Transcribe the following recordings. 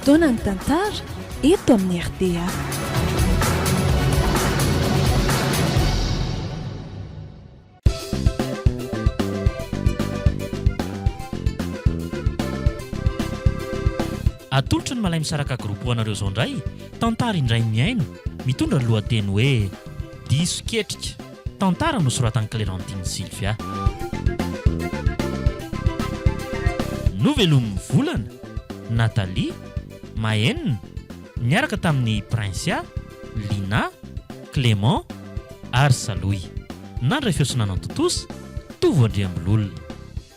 Fotoana ny tantara eto amin'ny RDA. Atolotry ny malay misaraka groupe anareo zao indray tantara indray miaino mitondra ny lohateny hoe diso ketrika tantara nosoratan'i Clémentine Sylvia. Novelomin'ny volana Nathalie Mahenina niaraka tamin'ny Prinsia, Lina, Clément ary Saloy. Nandray fiosonana totosa Tovo Andriambololona.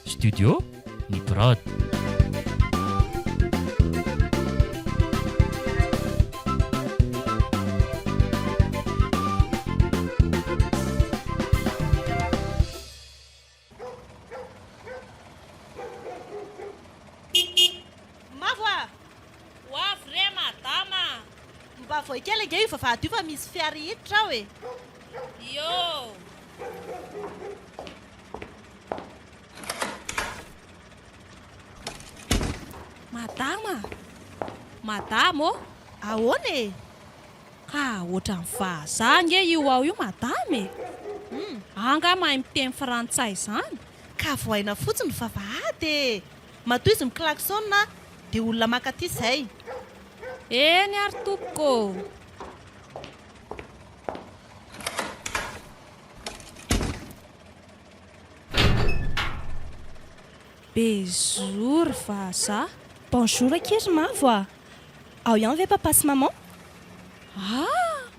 Studio ny Prod. Kely nge io vavahady io fa misy fiara hiditra ao e. Yo. Madama ô. Ahoana e? Ka ohatran'ny vazaha nge io ao io madama e. Anga mahay miteny frantsay zany. Ka voaina fotsiny vavahady e. Matoa izy miklaksona dia olona makaty izay. Eny ary tompoko. Bonjour vazaha. Bonjour akery mavo a. Ao ihany ve papa sy maman? Ah,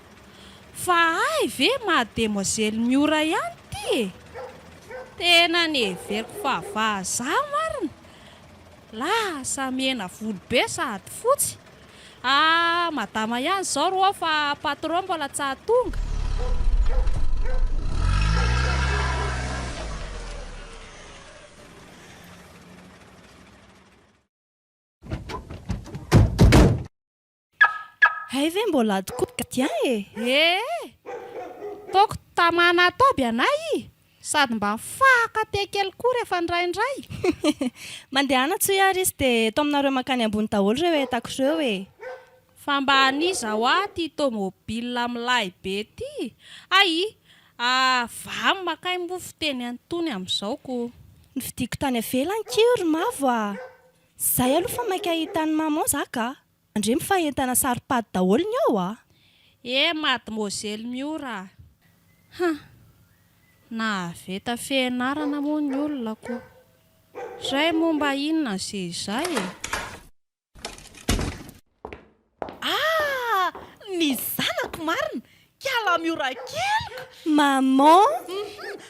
fa ay ve mademoiselle Miora ihany ty. Tena neveriko fa vazaha marina. Lasa mena volo be sady fotsy. Ah, madama ihany zao roa fa patron mbola tsy ahatonga. Hay ve mbola adikotika tia e? Toko tamana ataoby anay sady mba faka te kely koa rehefa ndraindray. Mandeha anatso ary izy dia to aminareo makany ambony daholo reo etako reo e. Fa mba aniza ho aty tomobile milay be ty. Ay, vamo makay mofo teny antony amin'izao ko. Nividiko tany avelany kiry mavo a. Zay aloha fa maika hitany maman zaka. Andre mifahentana saripady daholo ny ao a. Mademoiselle Miora. Na veta fianarana moa ny olona ko. Zay momba inona izay e. Ny zanako marina, kiala Miora keliko. Maman?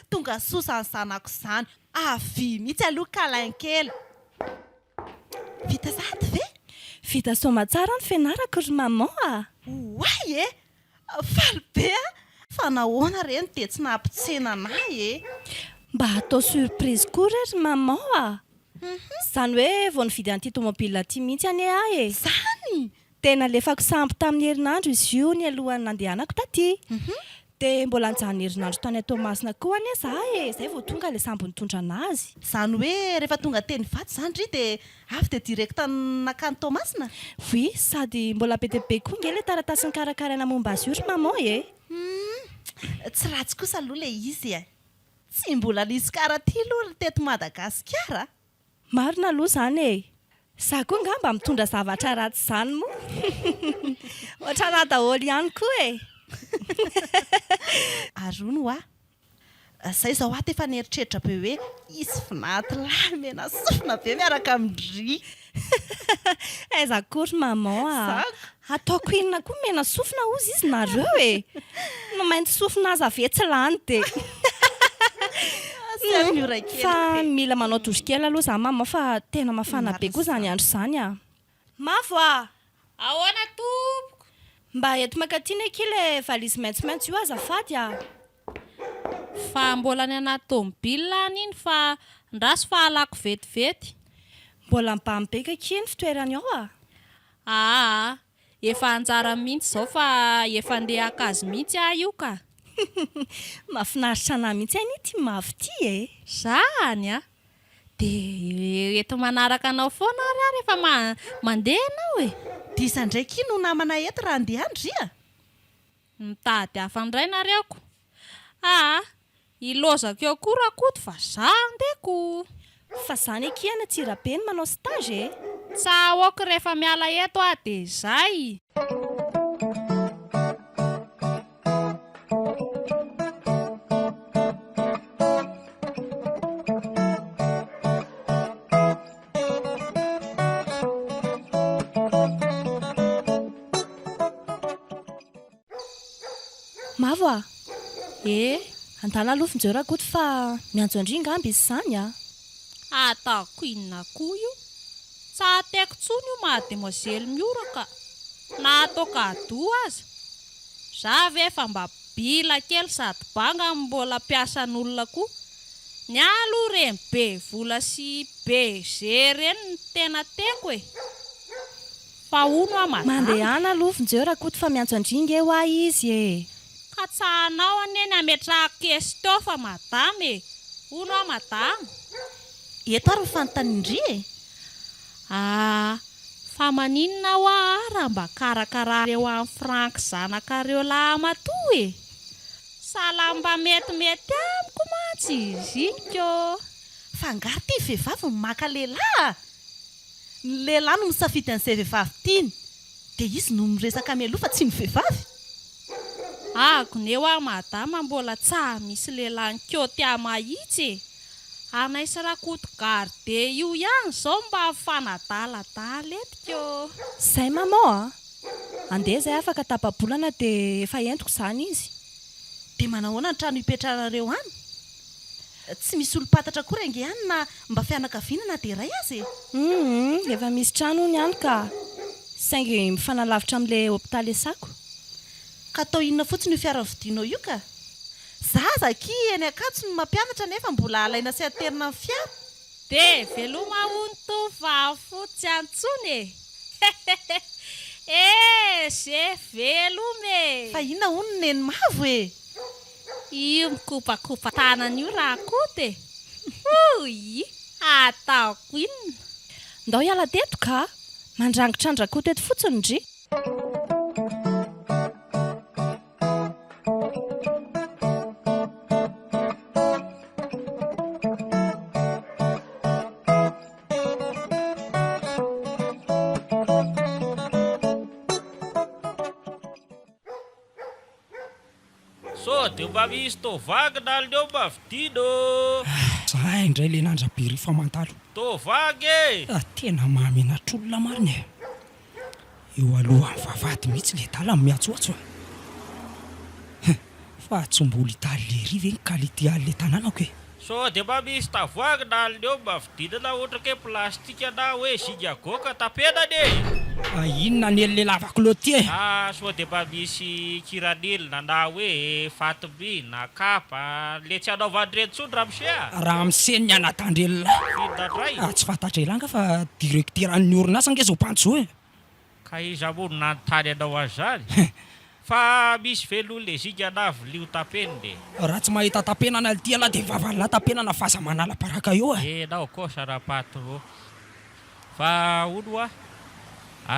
Tonga sosa ny zanako izany. Avy mihitsy aloha kalain-kely. Vita sady ve? Vita soma tsara ny fianarako ry maman a. Oay e, faly be a. Fa nahoana reny dia tsy nampitsena anay e. Mba atao surprise koa ry maman a. Zany hoe vao nividy an'ity tomobile ty mihitsy ane ahy e. Zany? Tena lefako sampy tamin'ny herinandro izy io ny alohan'ny nandehanako taty. Dia mbola nijanona herinandro tany Tomasina koa ane za e. Zay vao tonga ilay sambo nitondra anazy. Zany hoe rehefa tonga teny vaty zany ry dia avy dia direkta nakany Tomasina? Oui, sady mbola be dia be koa nge ilay taratasy ny karakaraina momba azy io ry maman e. Tsy ratsy kosa aloha ilay izy e. Tsy mbola nisy karaty aloha ry teto Madagasikara. Marina aloha zany e. Za koa ngamba mitondra zavatra ratsy zany moa. Ohatrana daholo ihany koa e. Arono a. Zay zao ato efa nieritreritra be hoe isy finaty lahy mena sofina be miaraka amin'ny ry. Aiza kory maman a. Ataoko inona koa mena sofina ozy izy nareo e. No mainty sofina aza ve tsy lany dia. Fa mila manao tosikely aloha za maman fa tena mafana be koa zany andro zany a. Mavo a. Ahoana tompoko? Mba eto makatiny eky ilay valizy maitsomaitso io azafady a. Fa mbola ny anaty tomobile iny fa ndraso fa alako vetivety. Mbola mibambeka kiny fitoerany ao a. Efa anjara mihitsy zao fa efa andeha akazy mihitsy io ka. Mahafinaritra anahy mihitsy an'ity mavo ty e. Zany a. Dia eto manaraka anao foana ary rehefa mandeha anao e. Disa ndraiky no namana ety raha andeha andria. Mitady hafandray nareko. Ilozako eo koa rakoto fa za andeko. Fa zany ekiana Tsirapeny manao stage e. Tsahoako rehefa miala eto de zay. Mavo a, Andala alofinjeo rakoto fa miantso andringa amby izy zany a. Ataoko inona koa io? Tsateko tsony io mademoiselle Miora ka. Na atao kado aza. Za ve fa mba bila kely sady banga mbola piasan'olona koa. Ny aloha reny be vola sy be ze reny ny tena teko e. Fa ono a madama. Mandehana alofinjeo rakoto fa miantso andringa eo a izy e. Ka tsahanao aneny ametrahako kesto fa madama e. Ono a madama. Eto ary fanontaniandria e. Fa maninona ho raha mba karakarareo amin'ny Frank zanakareo lamatoa e. Salamba metimety amiko mantsy izy iko. Fangaro ty vehivavy maka lehilahy. Ny lehilahy no misafidy an'izay vehivavy tiany. Dia izy no miresaka mialoha fa tsy ny vehivavy. Goneo a madama mbola tsa misy lehilahy tia mahitsy e. Anaisy rakoto garde io ihany zao mba fanadaladala etiko. Zay maman a. Andeha zay afaka tapabolana dia efa entiko zany izy. Dia manahoana ny trano hipetrahanareo any? Tsy misy olom-patatra koa renge ihany na mba fianakaviana na dia iray azy e. Efa misy trano ny ihany ka. Saingy mifanalavitra amin'ilay hôpitaly Esako. Ka atao inona fotsiny io fiara vidinao io ka? Zazaky eny Ankatso no mampianatra nefa mbola alaina sy aterina amin'ny fiara. De veloma hono tovavy antsony e. Ze velome. Fa inona hono neny mavo e. Io mikopakopa tanana io rakoto e. Uy, ataoko inona. Ndao hiala teto ka. Mandrangitra andrakoto eto fotsiny ndry. Dia mba misy tovagy naloneo mba vidiano. Zahay indray le nandrabery famantalo. Tovagy e. Tena mahamenatr'olona marina e. Eo aloha amin'ny vavahady mihitsy le dala miatsoatso. Fa tsy mbola hitaly le rive ny qualité an'le tanànako e. Dia mba misy tavoagy naloneo mba vidinana ohatra ke plastika na hoe zinga goka tapenany e. Inona ny le lavako loty e. Dia mba misy kiranilina na hoe fatimby na kapa le tsy anaovan'ireny tsony raha misea. Raha miseny ny anatandrelona. Vidina ndray. Tsy fantatra ilanga fa direkteran'ny orinasa nge zao mpantso e. Ka iza moa no nanontany anao an'izany. Fa misy velon'le zinga na vilio tapeniny. Raha tsy mahita tapenana alty ala dia vavan'la tapenana faza manala paraka eo e. Nao koa sara-pato. Fa ono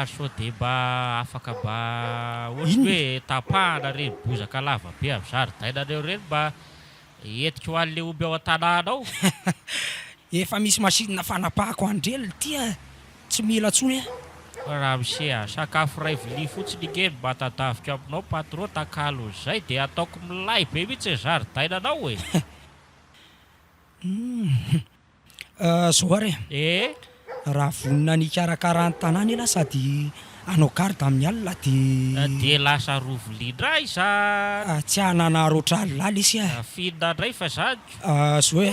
so dia mba afaka mba ohatry hoe tapahana reny bozaka lava be amin'ny zaridainanao reny mba entiko ho an'le omby ao an-tanànao. Efa misy masinina fanapahako andrely tia tsy mila tsony e. Raha misea sakafo ray vilia fotsiny ngeny mba tadavika aminao patron takalo izay dia ataoko milay be mihitsy ny zaridainanao e. Zao ary raha vonina ny karakarany tanàna ela sady anao garde amin'ny alina dia lasa roa vilia indray za. Tsy hanana roatra alilala isy a. Finina indray fa zany. Zao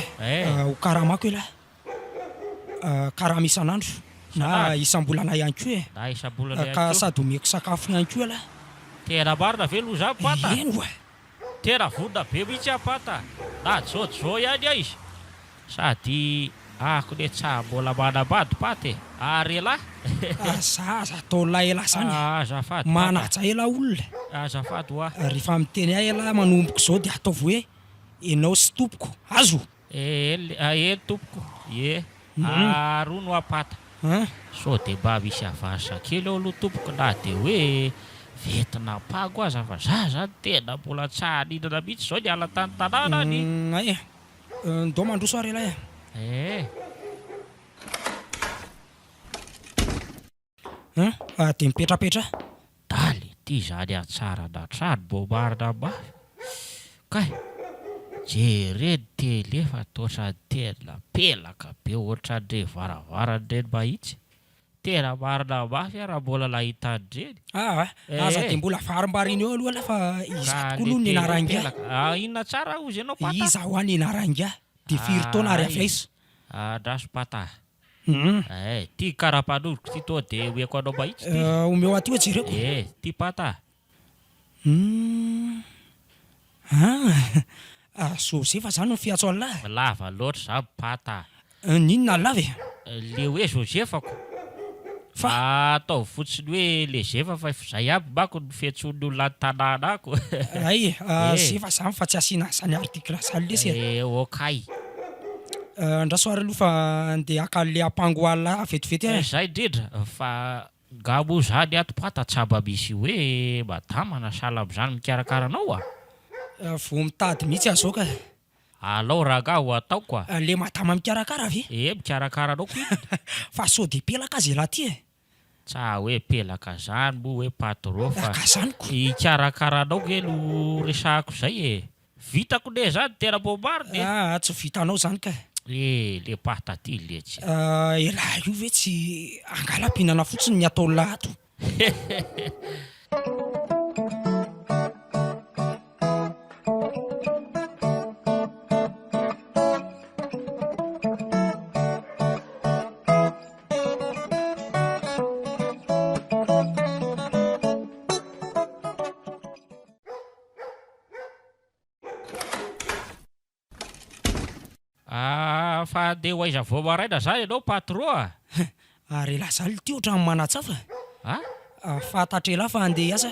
ho karamako ela. Karama isan'andro na isam-bolana ihany koa e. Na isam-bolana ihany ka koa. sady omeko sakafo ihany koa ela. Tena marina ve aloha zany pata? Eno Tena vonina be mihitsy apata. Na jao ihany a izy. Sady ako le tsa mbola manambady paty e. Ary lahy. Zaza atao lahy ela zany. Azafady. Manatsa ela olona. Azafady hoa. Rehefa miteny ahy ela manomboko zao dia ataovy hoe enao sy tompoko azo. Tompoko. Aroa no apata. so de mba misy avasa kely eo aloha tompoko na de hoe vetina pago aza fa za zany tena mbola tsahaninana mihitsy zao ny ala tany tanàna any. Ay ndao mandroso ary ilay de mipetrapetra daly ty zany atsarana trano mbo marina mafy kay jereny tele fa totra tena pelaka be ohatran'ireny varavaran'ireny mahitsy tena marina mafy raha mbola nahitandreny. aza de mbola varimbariny eo aloha fa izy koa aloha ny naranga inona tsara ozy ianao pata iza ho any naranga de firy taona ary afaiza andraso pata ty karapanodiko ty to de oeko anao mahitsy ty omeo aty hoe jereko ty pata so zefa zany mifiatso an'lahy lava loatra zany pata ninona lava le hoe zozefako fa atao fotsiny hoe le zefa fa zay aby mako ny fiantson'ny olona ny tanàna ako ay zefa zany fa tsy asiana zany artikla zany lesy okay andrasoary aloha fa andeha akan'le ampango ala vetivety zay indrindra fa ngamo zany ato pata tsaba misy hoe madamana sala am'izany mikarakara anao vo mitady mihitsy azoka alao raga ho ataoko le madama mikarakara ave mikarakara anao ko fa so de pelaka azy laha ty tsa hoe pelaka zany moa hoe patron fa zanyko ikarakara anao ke no resahako zay vitako ne zany tena mbo mariny tsy vitanao zany ka le pata ty letsy elaha io ve tsy angala-pinana fotsiny ny atao lato fa de ho aiza vao maraina zany ianao patron ary laha zany ty ohatrany manatsafa fantatra elahy fa andeha asa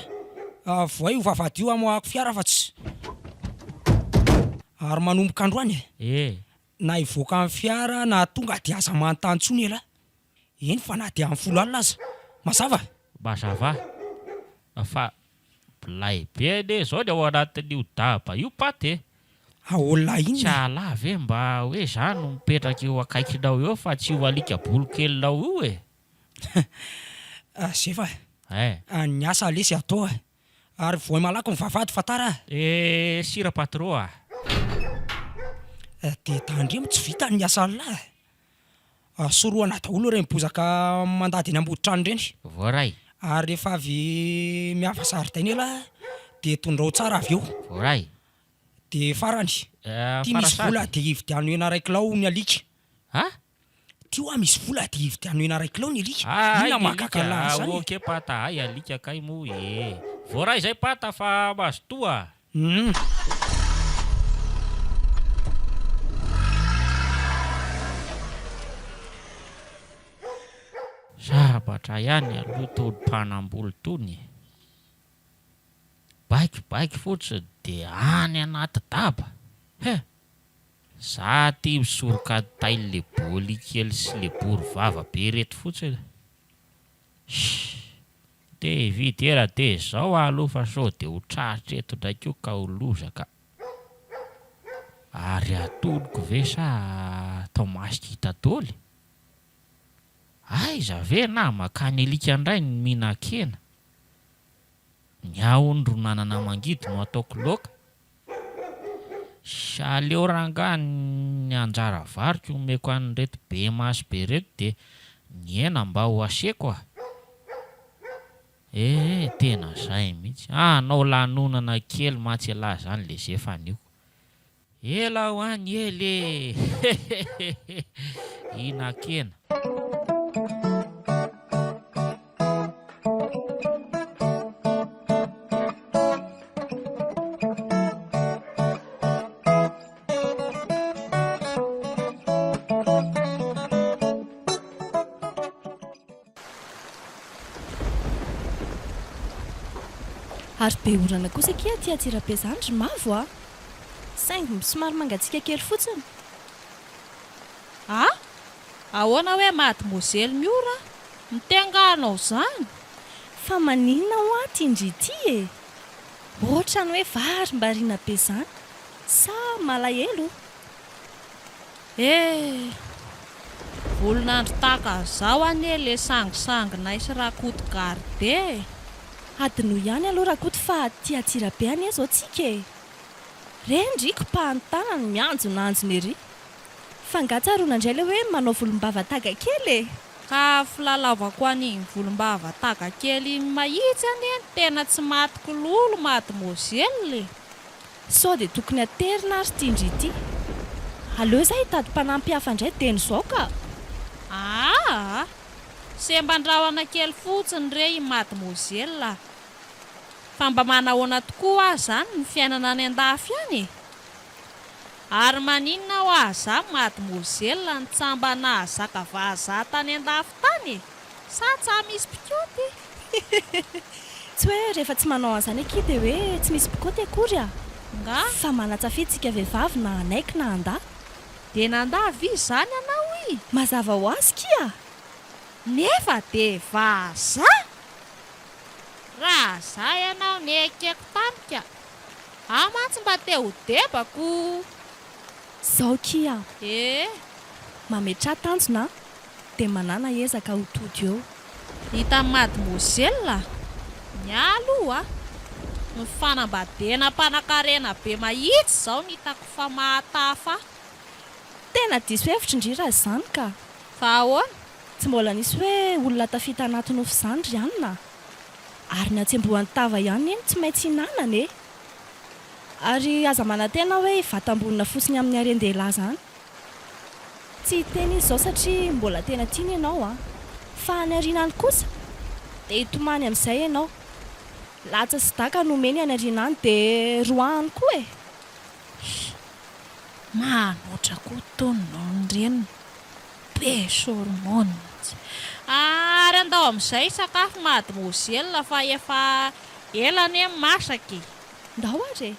voay ovavady io amoako fiara fa tsy ary manomboka androany na ivoaka amin'ny fiara na tonga de aza manontany tsony elahy eny fa na de amin'ny folo alina aza mazava fa bilay be ne zao ny ao anatin'io daba io paty olona iny tsy ala ve mba hoe zany no mipetraka eo akaikinao eo fa tsy ho alika bolokelyinao io zefa ny asa lesy atao ary voay malako mivavady fatara sira patron de tandremo tsy vita ny asa lahy soroana daholo reny mibozaka mandady eny amboditrano reny voaray ary rehefa avy miava zaridaina ela de tondrao tsara avy eo voaray de farany ty misy vola de hividiano ena raiky lao ny alika ty oa misy vola de hividiano ena raiky lao ny alika ina makakalahy zany oke pata ay alika kay mo voaray zay pata fa mazotoa sabatra ihany aloha tody-panam-boly tony baikibaiky fotsiny de any anaty daba za ty misoroka tainy le boly kely sy le bory vava be reto fotsiny de vidy era de zao aloha fa so de ho trahatra eto ndraiky io ka ho lozaka ary atoniko ve sa atao masika hitadoly aiza ve na makany alika indray ny mihinan-kena ny aondro nanana mangidy no ataoko loka saleo rangany anjara variko omeko an'reto be maso be reto de ny hena mba ho aseko tena zay mihitsy anao lanonana kely matsy alahy zany le zefanio ela ho any ele hinan-kena ary be orana kosa kia ty atsirabe-zandry mavo saingy somary mangatsika kely fotsiny ahoana hoe mademoiselle Miora mitenganao zany? Fa maninona ho aty indrity e? Ohatra ny hoe varim-bariana be zany sa malahelo? Volinandro tahaka zao anie le sangisanginay sy rakoto garde. Adino ihany aloha rakoto fa tia atsirabe anie zao tsika e. Rendriko mpahantana ny mianjonanjony ery. Fa ngatsaroana indray le hoe manao volombava taga kely e. Ka filalavako an'iny volombava taga kely mahitsy anie tena tsy matiko lolo mademoiselle. Sao dia tokony aterina ary ity indrity. Aleo zay hitady mpanampy hafa indray teny zao ka. Semban-drahona kely fotsiny re i mademoiselle. Fa mba manahoana tokoa zany ny fiainana any an-dafy any. Ary maninona ho aza mademoiselle ny tsamba nahazaka vazaha tany an-dafy tany? Sa tsy misy pikoty? Tsy hoe rehefa tsy manao an'izany aky dia hoe tsy misy pikoty akory a. Nga? Fa manatsafiantsika vehivavy na anaiky na andahy. Dia nandavy izy zany anao i. Mazava ho azy kia. Nefa dia vazaha? Raha zah ianao nekeko tanika. Mantsy mba te ho debako. Zao kia. Mametra tanjona dia manana ezaka ho tody eo. Hita mademoiselle mialoha ny fanambadiana mpanan-karena be mahitsy zao ny hitako fa mahatafa. Tena diso hevitra indrira izany ka. Fa ahoana? Tsy mbola nisy hoe olona tafita anaty nofo izany ry anina. Ary ny atsembohan'ny tava ihany iny tsy maintsy hinanana e. Ary aza manantena hoe vatam-bonina fotsiny amin'ny harendehila zany. Tsy hiteny izy zao satria mbola tena tiany ianao a. Fa ny arinany kosa dia hitomany amin'izay ianao. Latsa sy daka nomeny any arinany dia roahany koa e. Manoatra koa tononao ireny be sormona. Ary andao amin'izay sakafo mademoiselle fa efa elany masaky. Ndao ary e.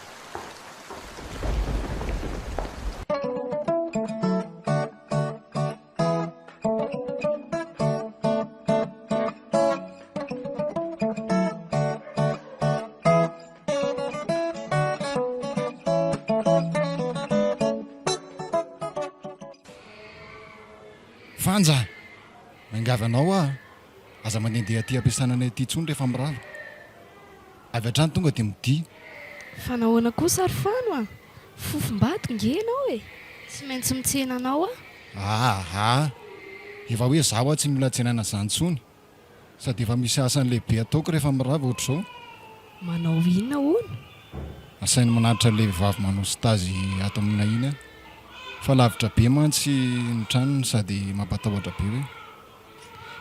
Fanja, mangavanao aza mandehandeha aty ampiasanana ity tsony rehefa mirava. Avy hatrany tonga dia midia. Fa nahoana kosa ary fano fofom-bato ngenao e. Tsy maintsy mitsena anao efa hoe zaho tsy mila tsenana izany tsony. Sady efa misy asany lehibe ataoko rehefa mirava ohatr'izao. Manao inona hono? Asainy manaritra le vavy manao stazy ato amina iny fa lavitra be mantsy ny tranony sady mampatahotra be hoe.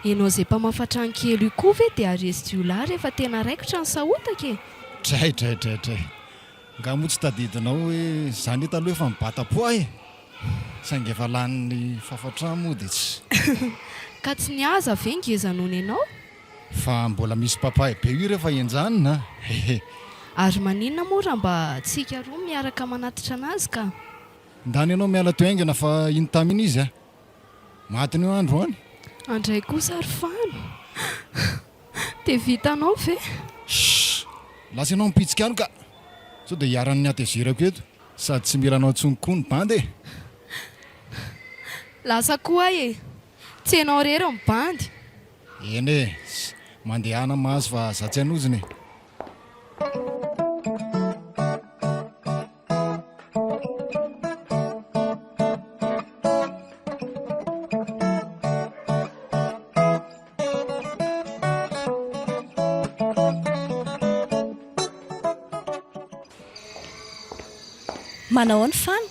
Ianao izay mpamafatrany kely io koa ve dia aresy jiolahy rehefa tena raikitra ny sahotaka e? Dray. Nga moa tsy tadidinao hoe izany eto aloha efa mibata-po e. Saingy efa lanin'ny fahafatrano moa dia tsy. Ka tsy niaza ve ngezanony ianao? Fa mbola misy papay be io rehefa enjanina. Ary maninona moa raha mba tsika roa miaraka manatitra anazy ka? Ndany ianao miala toaingana fa iny taminy izy matiny io andro any. Andray kosa ary fano. Dia vitanao ve? Lasa ianao mipitsika any ka. Sao dia hiaran'ny atezerako eto sady tsy miranao tsonkoa ny bandy e. Lasa koa e. Tsy ianao rery ny bandy. Eny e, mandehana mahazo fa za tsy hanoziny e. Manao ny fano?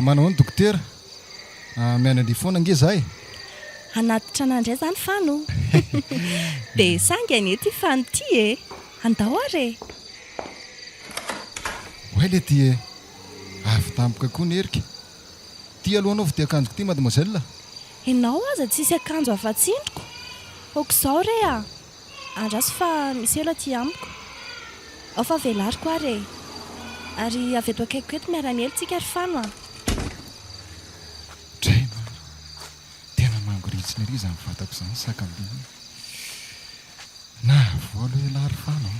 Manao ny dokotera. Mianadry foana nge zahay. Anatitra anandray zany fano. Dia sangy any ety fano ty e. Andao ary e. Oe le ty e. Avy tampoka koa ny herika. Ty aloha anao vidy akanjoko ty mademoiselle. Ianao aza tsisy akanjo afa-tsindriko. Okizao re a. Andraso fa misy ela ty amiko. Ao fa velariko ary e. Ary avy eto akaiko eto miara-miely tsika ary fano Tena mango mihitsy ny ry zany fantako izany sakambiny na voalo elary fana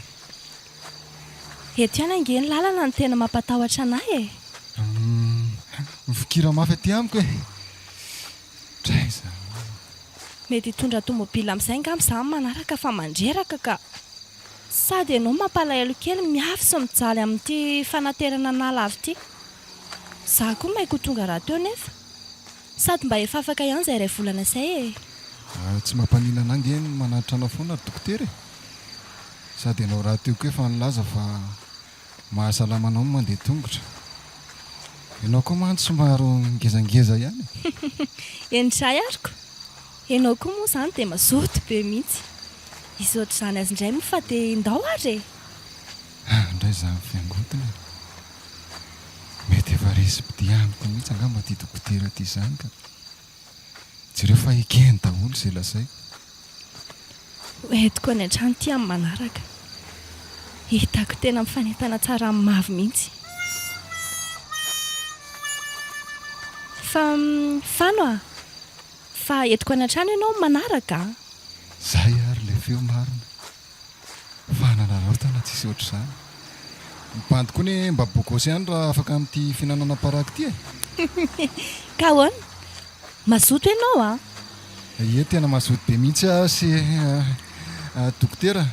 eto ihany ange ny lalana no tena mampatahotra anahy e. Mifikira mafy aty amiko e traiza mety hitondra tomobila amin'izay ngamba izany manaraka fa mandreraka ka sady ianao mampalahelo kely miafy sy mijaly amin'ity fanaterana nalavy ity. Zaho koa maiko tonga raha teo nefa sady mba efa afaka ihany izay iray volana izay e. Tsy mampanina anangy eny manatitra ana foana ry dokotera e sady ianao raha teo koa efa nilaza fa mahasalama anao no mandeha tongotra. Ianao koa mantsy somaro ngezangeza ihany Endray ariko ianao koa moa izany dia mazoto be mihitsy. Izy ohatr'izany azy indray moa fa dia indao ary e. Indray izany fiangotona mety efa resy-pidia amiko mihitsy angamba ty dokotera ty izany ka jereo fa ekeny daholo izay lazay. Entiko any an-trano ty amin'ny manaraka hitako tena mifanentana tsara amin'ny mavo mihitsy. Fano a fa entiko any an-trano ianao manaraka. Zay ary le feo marina fa nanaraotana tsisy ohatr'izany. Mipandy koa ny mba bokosy ihany raha afaka amin'ity finanana paraky ity e. Ka hoana mazoto ianao a? Ie tena mazoto be mihitsy sy dokotera.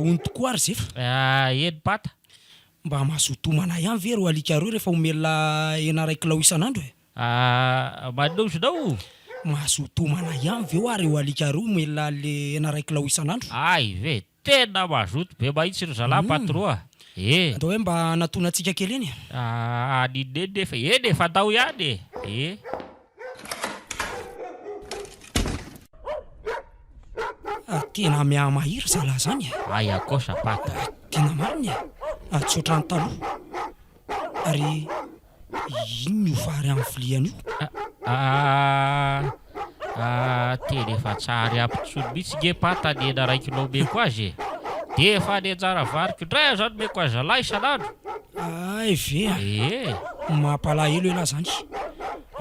Ony tokoa ary zefa eny pata mba mazotomana ihany ve ro alika roa rehefa omelona hena raiky lao isan'andro e. manozonao mazotomana ihany ve ho ary ho alika roa omelona le hena raiky lao isan'andro. ay ve tena mazoto be mahitsy ry zalahy patroa atao hoe mba natona antsika kely eny anineny efa eny efa atao ihany e. tena miahamahiry zalahy zany e. ay akosa pata tena mariny e tsy ohatrany taloha ary ino io vary amin'ny filiany io. tena efa tsary ampitsony mihitsy nge pata ny hena raiky nao meko azy e dia efa ny anjara variko indray zany meko azy zalahy isan'andro. ay ve mampalahelo ela zany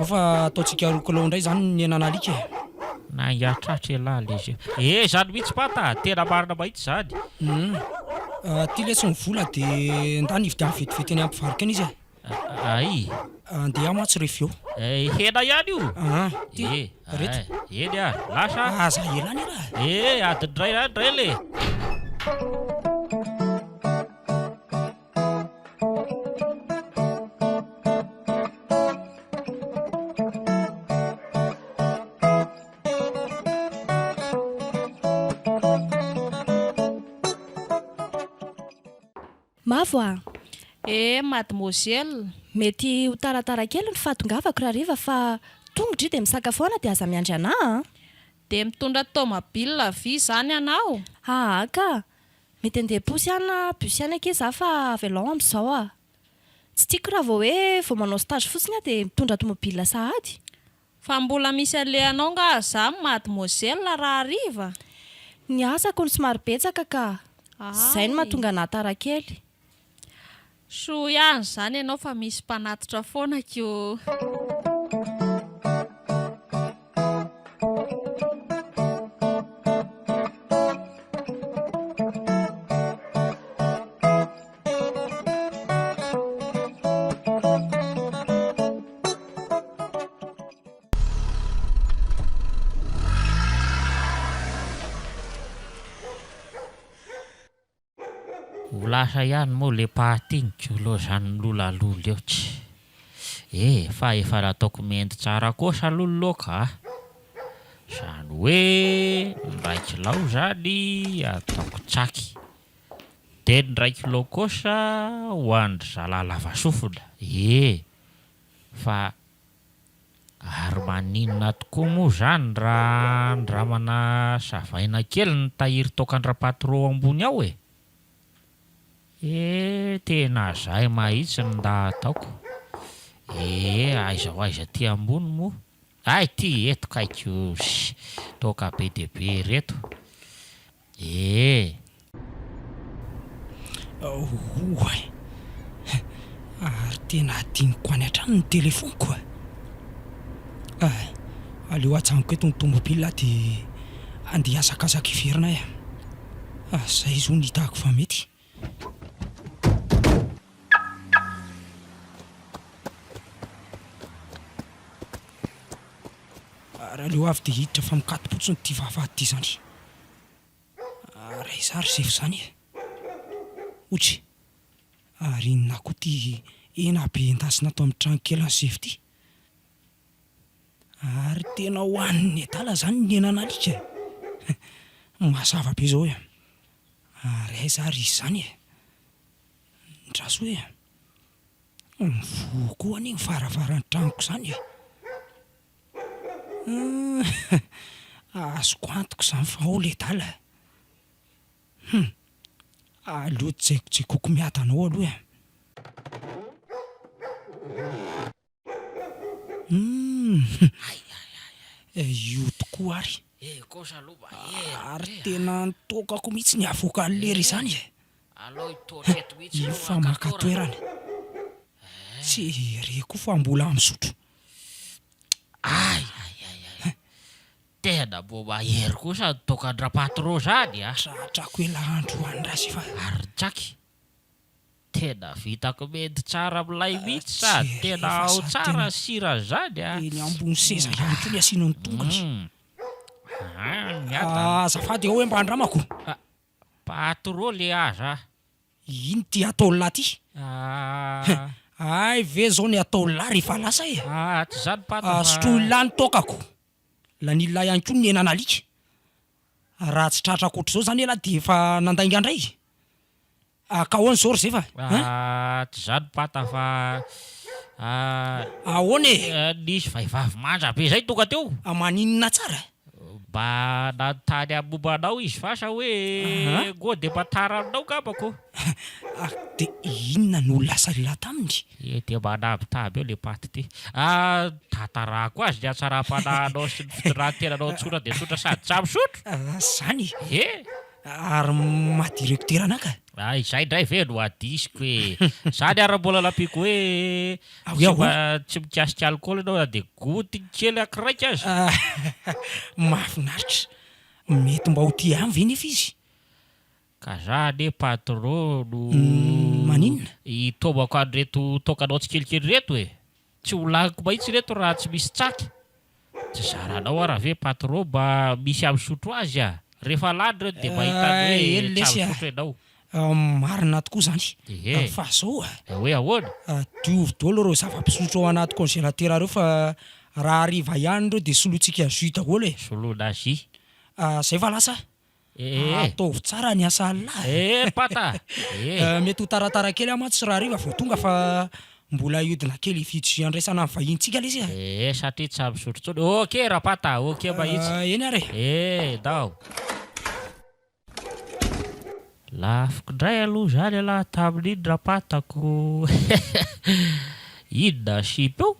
fa ataontsika 2 kilao indray zany ny henana alika e. na hiatratra elala izy zany mihitsy pata tena marina mahitsy zany. ty le tsy mivola dia ndany ivy amin'ny vetivety any ampivarika any izy e. ay andeha matsy rehefa eo hena ihany io reto eny a lasa aza elany raha adiny ray any ray le. Mavo a mademoiselle mety ho taratara kely ny fahatongavako raha riva fa tongotra dia misakafoana dia aza miandry anahy dia mitondra tomobile vy zany ianao. ka mety andeha posy ana bus any ake za fa velon amin'izao a tsy tiako raha vao hoe vao manao stage fotsiny a dia mitondra tomobile sahady. Fa mbola misy alehanao nga za mademoiselle raha riva. Ny asako ny somary betsaka ka zay no mahatonga anahy tara kely. So ihany zany ianao fa misy mpanatitra foana kio. Lasa ihany moa le pahatingiko loha zany lolalolo eotsy fa efa nataoko mendy tsara kosa lolo loka zany hoe 1 kilao zany ataoko tsaky dia 1 kilao kosa ho andry zalahy lava sofina fa ary maninona tokoa moa zany raha ndramana savaina kely ny tahiry tokandra-patro ambony ao tena zay mahitsy ny nda ataoko Aiza ho aiza ty ambony moa. Ay ty eto kaikyo toka be dia be reto. Oay, ary tena adiniko any an-trano ny telefoniko. Aleo atsaniko eto ny tomobila dia andeha hazakazaka iverina ahy. Zay zo ny hitako fa mety. Ary aleo avy dia hiditra fa mikatopotsiny ty vavahady ty zany. Ray zary zefy zany e. Ohatry, ary inona koa ty ena be endasina atao amin'ny trano kely any zefy ty. Ary tena hohaniny adala zany ny henanalika. Mazava be zao e. Ary ay zary izy zany e. Ndraso hoe mivoha koa ny varavaran'ny tranoko zany e. Azoko antoko zany fa ao le dala. Aleo tsaikoko miadanao aloha io tokoa ary. Ary tena nitokako mihitsy ny avoaka lery izany e. Io fa maka-toerana. Tsy reko fa mbola misotro. Tena mbo mahery kosa tokandra-patro zany a. Tratrako ela andro andrasy fa ary tsaky tena vitako mety tsara amin'ilay mihitsy sady tena ao tsara sira zany a. Eny ambony seza ihany koa ny asiana ny tongotry. Miadana. Azafady ao hoe mba andramako. Patro le aza. Ino ty atao lahy ty? Ay ve zao ny atao lahy rehefa lasa e. Tsy zany patro. Sotroy lahy ny tokako. Lanila ihany koa ny henanalika. Raha tsy tratrako ohatr'izao zany ela dia efa nandainga indray. Ka ahoana zao ry zefa? Tsy zany pata fa ahoana e? Nisy vehivavy manja be zay tonga teo. Maninona tsara? Mba nanontany amin'ny mombanao izy fa sa hoe go dia mpatara aminao gabako. Dia inona no lasa lila taminy? Dia manabitaby eo le paty ty. Tantarako azy ny hatsaram-panahinao sy ny fitondran-tenanao tsotra dia tsotra sady tsy misotro. Zany? Ary mahadirektera anaka? Izay indray ve no adisiko hoe zany ary mbola lampiko hoe tsy mikasika alcool ianao dia godiny kely akiraiky azy. Mahafinaritra. Mety mba ho tia amin'ny ve nefa izy? Ka zany patron no maninona? Hitombako an'ireto tokanao tsikelikely reto e. Tsy ho lagniko mahitsy reto raha tsy misy tsaky. Tsy zaranao raha ve patron mba misy amin'ny sotro azy a. Rehefa lany reto dia mahita hoe tsy amin'ny sotro ianao. Marina tokoa zany. Fa zao hoe ahoana? Diovy daholo ireo zava-pisotro ao anaty konzelatera reo fa raha hariva ihany ireo dia solotsika jus daholo e. Soloina jus. Zay fa lasa? Ataovy tsara ny asa lahy. Pata. Mety ho taratara kely amatsy raha hariva vao tonga fa mbola iodina kely ifidy andraisana amin'ny vahintsika le izy. Satria tsy amin'ny sotro tsony. Ok raha pata, ok mahitsy. Eny are? Dao. Lafiko indray aloha zany alahy tamin'iny rapatako. Inona sipeo?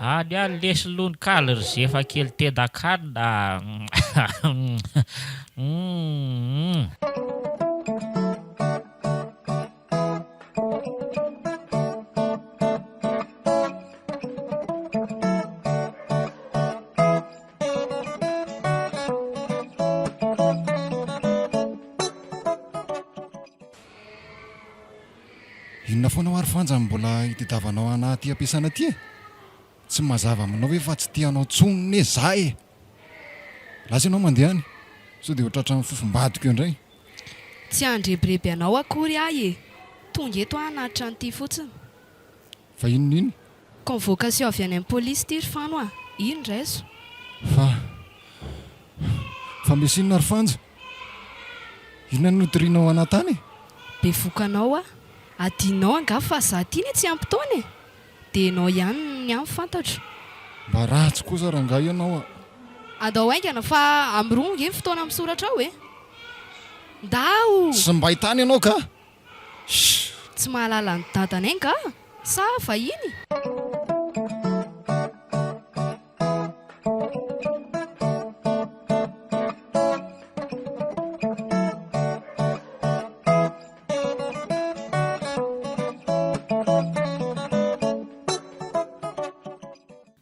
Any any lesilony kaly ry zefa kely tendan-kanina. Inona foana ho ary fanja mbola hitadiavanao anaty ampiasana ty e? Tsy mazava aminao hoe fa tsy tianao tsonony za e. Lasa ianao mandeha any sao dia ho tratra amin'ny fofom-badiko eo indray. Tsy andrebireby anao akory ahy e. Tonga eto anatra an'ity fotsiny. Fa inona? Convocation avy any amin'ny polisy ty ry fano a. Ino raiso? Fa misy inona ry fanja? Inona no torianao anatany? Bevokanao a. Adinao anga fa za ty ny tsy ampitaony e. Dia enao ihany ny amin'ny fantatro. Mba ratsy kosa ranga ianao a. Adao aingana fa amirongo eny fotoana misoratra ao e. Ndao! Tsy mba hitany ianao ka? Tsy mahalala ny dadany ainga. sa vahiny?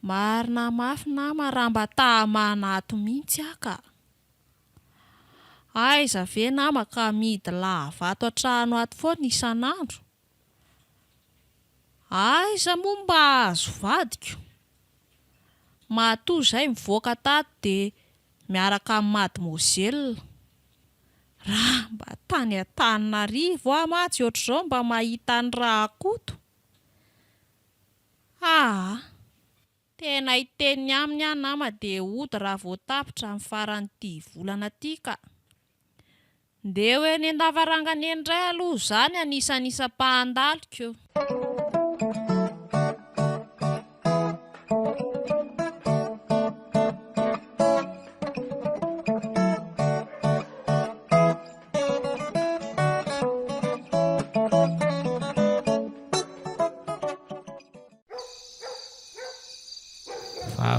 Marina mafy nama raha mba tahamanato mihitsy aka. Aiza ve nama ka midy lavato an-trano ato foana isan'andro? Aiza moa mba azo vadiko? Matoa izay mivoaka tato dia miaraka amin'ny mademoiselle. Raha mba tany Antananarivo aho matsy ohatr'izao mba mahita ny raha akoto. Tena hiteny aminy aho nama dia hody raha vao tapitra amin'ny faran'ity volana ity ka. Ndeha hoe ny an-davarangana indray aloha izany anisan'isam-pahandaliko.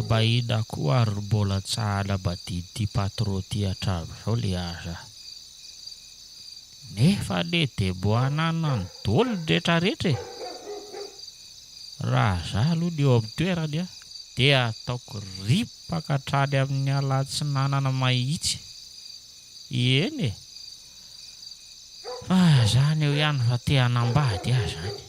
Bahida koa ary mbola tsala badidy patro ty atravo zao le aza. Nefa le deboanana ny dolo rehetra rehetra. Raha za aloha eo amin'ny toerany dia ataoko ripaka hatrany amin'ny alatsinanana mahitsy. Eny fa zany eo ihany fa te hanambady aho zany.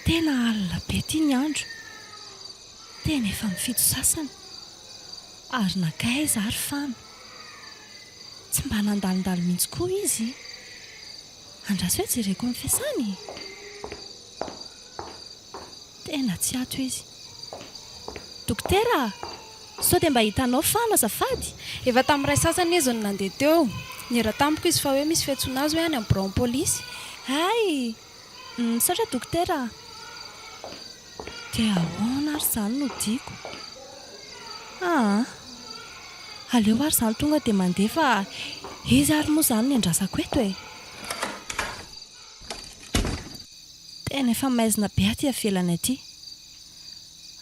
Tena alina be ty ny andro. Tena efa mifito sasany. Ary nakaiza ary fano. Tsy mba nandalindalo mihitsy koa izy. Andraso hoe jereko amin'ny fiasany. Tena tsy ato izy. Dokotera, sao dia mba hitanao fano azafady? Efa tamin'ny ray sasany izy no nandeha teo. Nira tampoka izy fa hoe misy fiantsona azy hoe any amin'ny bureau polisy. Hay, misaotra dokotera. Dia ahoana ary izany no diako. Aleo ary izany tonga dia mandeha fa izy ary moa izany ny andrasako eto e. Tena efa maizina be aty avelany aty.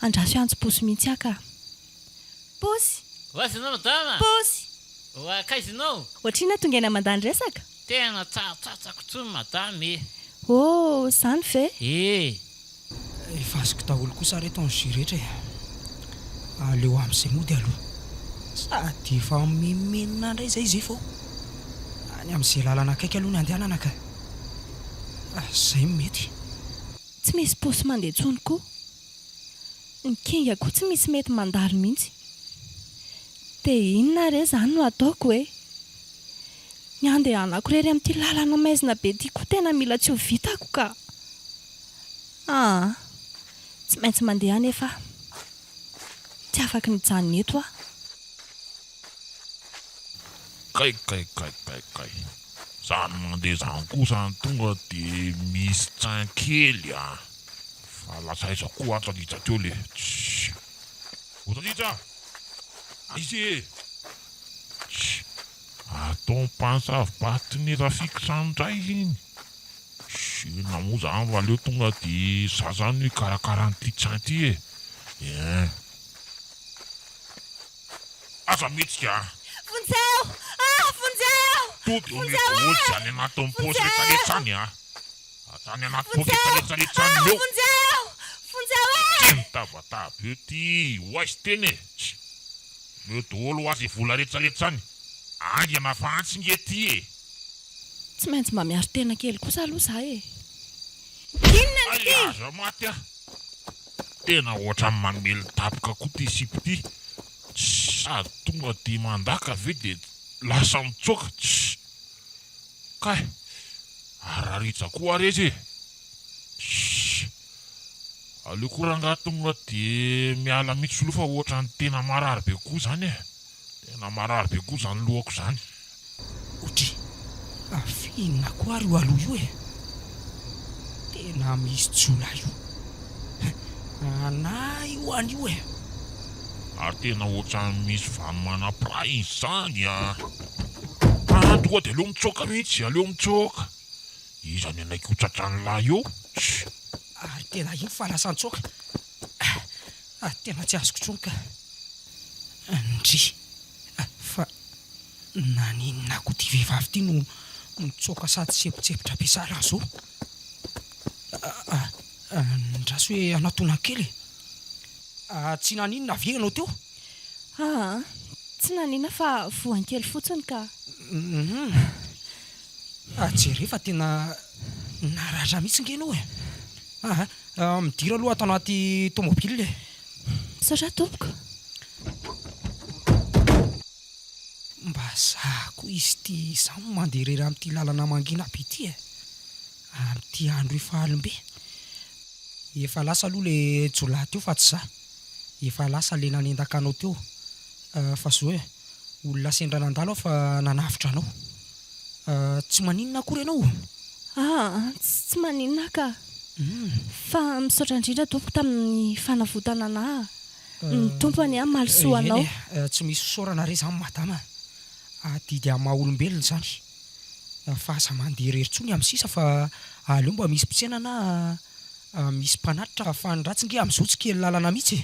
Andraso antsy-posy mihitsy aka. Posy! Oasinao madama? Posy! Kaizinao? Ohatrina tonga eny mandany resaka? Tena tsatsatsako tsony madama e. Oh, izany ve? Efa azoko daholo kosa reto ny jus rehetra e. Aleo amin'izay moa dia aloha. Sady efa memenina indray izay izy fao. Any amin'izay lalana akaiky aloha ny andehanana ka. Izay mety. Tsy misy posy mandeha intsony koa. Ny kinga koa tsy misy mety mandalo mihitsy. Dia inona re izany no ataoko hoe? Ny andehanako rery amin'ity lalana maizina be ity koa tena mila tsy ho vitako ka. Tsy maintsy mandeha nefa. Tsy afaka nijanona eto aho. Kay. Zany mandeha zany koa zany tonga dia misy tsankely fa lasa aiza koa Antalija teo le. Antalija! Izy e! Atao mpansavy batiny Rafika Sandray iny. Na moa zany fa aleo tonga dia zazany karakara n'ity tsanty e. Aza mihetsika. Vonjeo! Vonjeo! Todo mety zany anatin'ny posy rehetrarehetrany atany anaty pôketra rehetrarehetrany leo. Vonjeo e! Tsy mitabataba eo ty hoaizy teny e. Leo daholo azy vola rehetrarehetrany. Angana fantsy ty e. Tsy maintsy mba miaro tena kely kosa aloha za e. Inona ty? Aza maty tena ohatra mamely tapoka koa ty sipy ty. Sady tonga dia mandaka ve dia lasa mitsoka. Kay, araritsa koa rezy e. Aleo koa rangaha tonga dia miala mihitsy aloha fa ohatra ny tena marary be koa zany e. Tena marary be koa zany lohako zany. Otry, afinona koa ary io aloha io e tena misy jola io ana io an'io e ary tena ohatrany misy vanomana-pra izy zany toa dia aleo mitsoaka mihitsy aleo mitsoaka izany anaiky ho tratrany lahy io ary tena iny fa lasantsoaka tena tsy azoko tsonka ndry fa naninona ko ty vehivavy ty no mitsoaka sady tsepotsepotra ampiasara zao ndrasy hoe anatona kely tsy naninona avy ianao teo tsy naninona fa voankely fotsiny ka jerefa tena naratra mihitsy nge ianao e midira aloha ato anaty tomobile e saotra tompoko mba zako izy ty za mandeha rery amin'ity lalana mangina be ity e amin'ity andro efa alimbe efa lasa aloha le jolahy teo fa tsy za efa lasa le nanendaka anao teo fa zao e olona sendra nandalo aho fa nanavitra anao tsy maninona akory ianao tsy maninona ka fa misaotra indrindra tompoko tamin'ny fanavotana anahy ny tompony malisoa anao tsy misy saorana re zany madama didy amin'ny maha olombelona zany fa aza mandeha rery tsony amin'ny sisa fa aleo mba misy mpitsena na misy mpanatitra fa nyratsy nge amin'izao tsy kely lalana mihitsy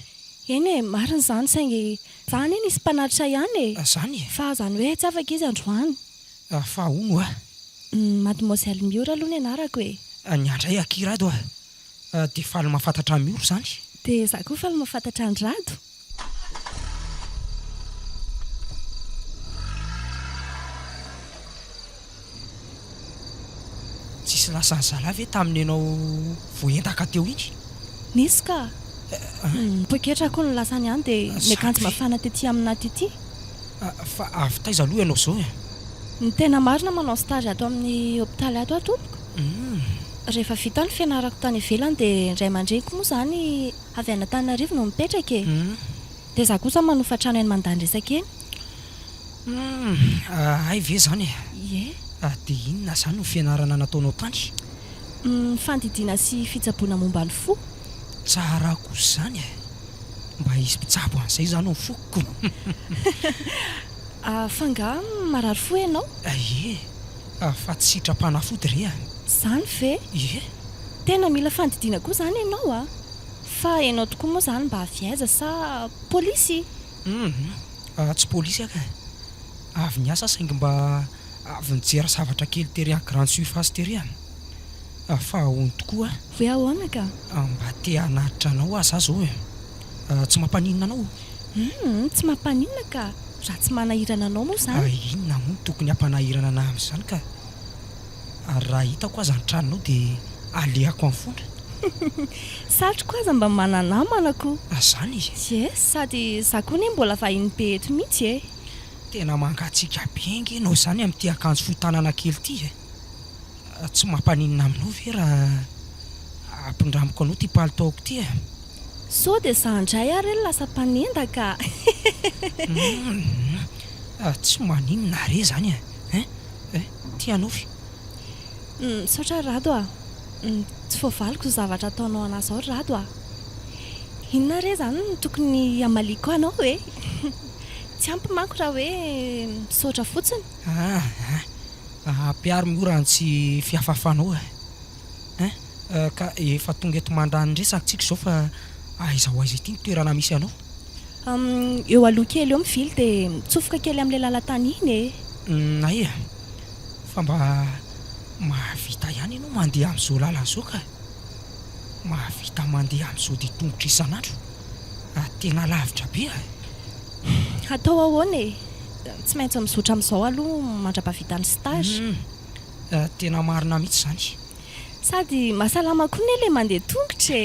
eny e marina zany saingy zany eny isy mpanatitra ihany e zany fa zany hoe tsy afaka izy androany fa ono mademoiselle Miora aloha ny anarako e nyandray akirado dia faly mahafantatra ny Miora zany dia za koa faly mahafantatra ny Rado tsisy lasany zalahy ve taminy ianao voentaka teo iny nisy ka poketra koa no lasany ihany dia miakanjo mafana tetỳ aminaty ity fa avy taiza aloha ianao zao e ny tena marina manao stage ato amin'ny hôpitaly ato atompoko rehefa vita ny fianarako tany ivelany dia indray mandreko moa zany avy any Antananarivo no mipetraka e dia za kosa manofa trano eny Mandanydresaka eny ay ve zany e dia inona zany no fianarana nataonao tany fandidiana sy fitsaboana momba ny fo tsara kosa zany mba izy mpitsabo an'izay zany ny fokoko fanga marary fo ianao ye fa tsy sitrapana-fody re zany ve ye tena mila fandidiana koa zany ianao fa ianao tokoa moa zany mba aviaiza sa polisy tsy polisy aka avy ny asa saingy mba avy nijery zavatra kely tery grande surface tery fa ahoany tokoa hoe ahoana ka mba te hanatitra anao za zao tsy mampaninona anao tsy mampaninona ka raha tsy manahirana anao moa zany inona moa tokony hampanahirana ana amin'izany ka ary raha hitako aza ny tranonao dia alehako amin'ny fondra satroko aza mba mananamanako zany ye sady za koa ne mbola vahiny be eto mihitsy tena mangatsika be nge ianao zany amin'ity akanjo fohy tanana kely ity tsy mampaninona aminao ve raha ampindramiko anao ty palitaoko ity so dia za indray ary eny lasa mpanendaka tsy maninona re zany ty anao fe saotra Rado tsy voavaliko zavatra ataonao anazy zao Rado inona re zany no tokony amaliko anao e tsy ampy manko raha hoe misaotra fotsiny ampiary miorany tsy fiafafanao ka efa tonga eto mandany resaka tsika zao fa aiza ho aiza ity ny toerana misy anao eo aloha kely eo mivily dia mitsofoka kely amin'ilay lalan-tany iny ay fa mba mahavita ihany ianao mandeha amin'izao lalana zao ka mahavita mandeha amin'izao dia tongotra isan'andro tena lavitra be atao ahoana tsy maintsy mizotra amin'izao aloha mandra-pahavitany stage tena marina mihitsy zany sady mahasalama koa ne le mandeha tongotra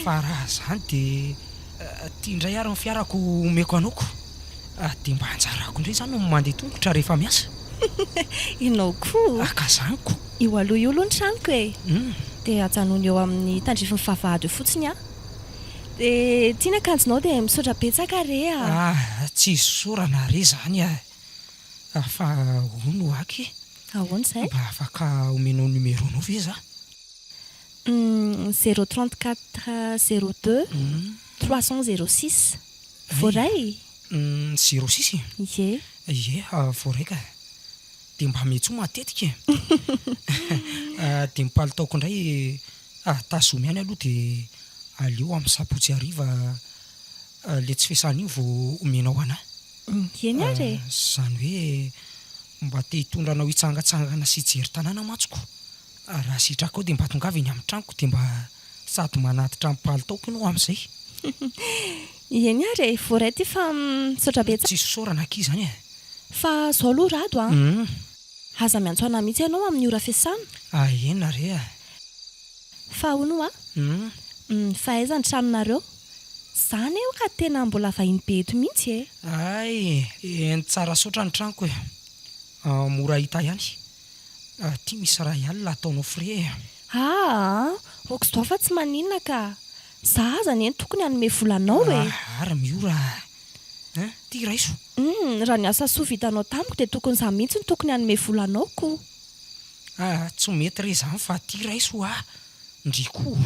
fa raha zany dia tia indray ary ny fiarako omeko anaoko dia mba hanjarako indray zany no mandeha tongotra rehefa miasa ianao koa aka zany ko eo aloha io aloha ny tranoko dia ajanony eo amin'ny tandrifiny fahavahady eo fotsiny dia tia ny akanjonao dia misaotra betsaka re tsy sorana re zany fa ono aky ahoana izay mba afaka omenao numéronao ve za 034 02 306 voaray 06 ie ie voaraika dia mba metso matetika dia mipalitaoko indray tazomy ihany aloha dia aleo amin'ny sapotsy hariva le tsy fiasana iny vao omenao anahy eny ary zany hoe mba te hitondranao hitsangatsangana sy hijery tanàna matsoko raha sitraka ao dia mba tongava eny amin'ny tranoko dia mba sady manatitra mipalitaoko ianao amin'izay eny ary voaray ty fa misaotra betsa tsisy saorana aky zany e fa zao aloha rado aza miantsoana mihitsy ianao amin'ny ora fiasana ena re fa hono fa aiza ny tranonareo zany eo ka tena mbola vahiny be eto mihitsy eny tsara saotra ny tranoko e mora hita ihany ty misy raha ialina ataonao fre oko zao fa tsy maninona ka za azany eny tokony hanome volanao e ary miora ty raiso raha ny asa soa vitanao tamiko dia tokony za mihitsy ny tokony hanome volanao ko tsy mety re zany fa ty raiso ndriko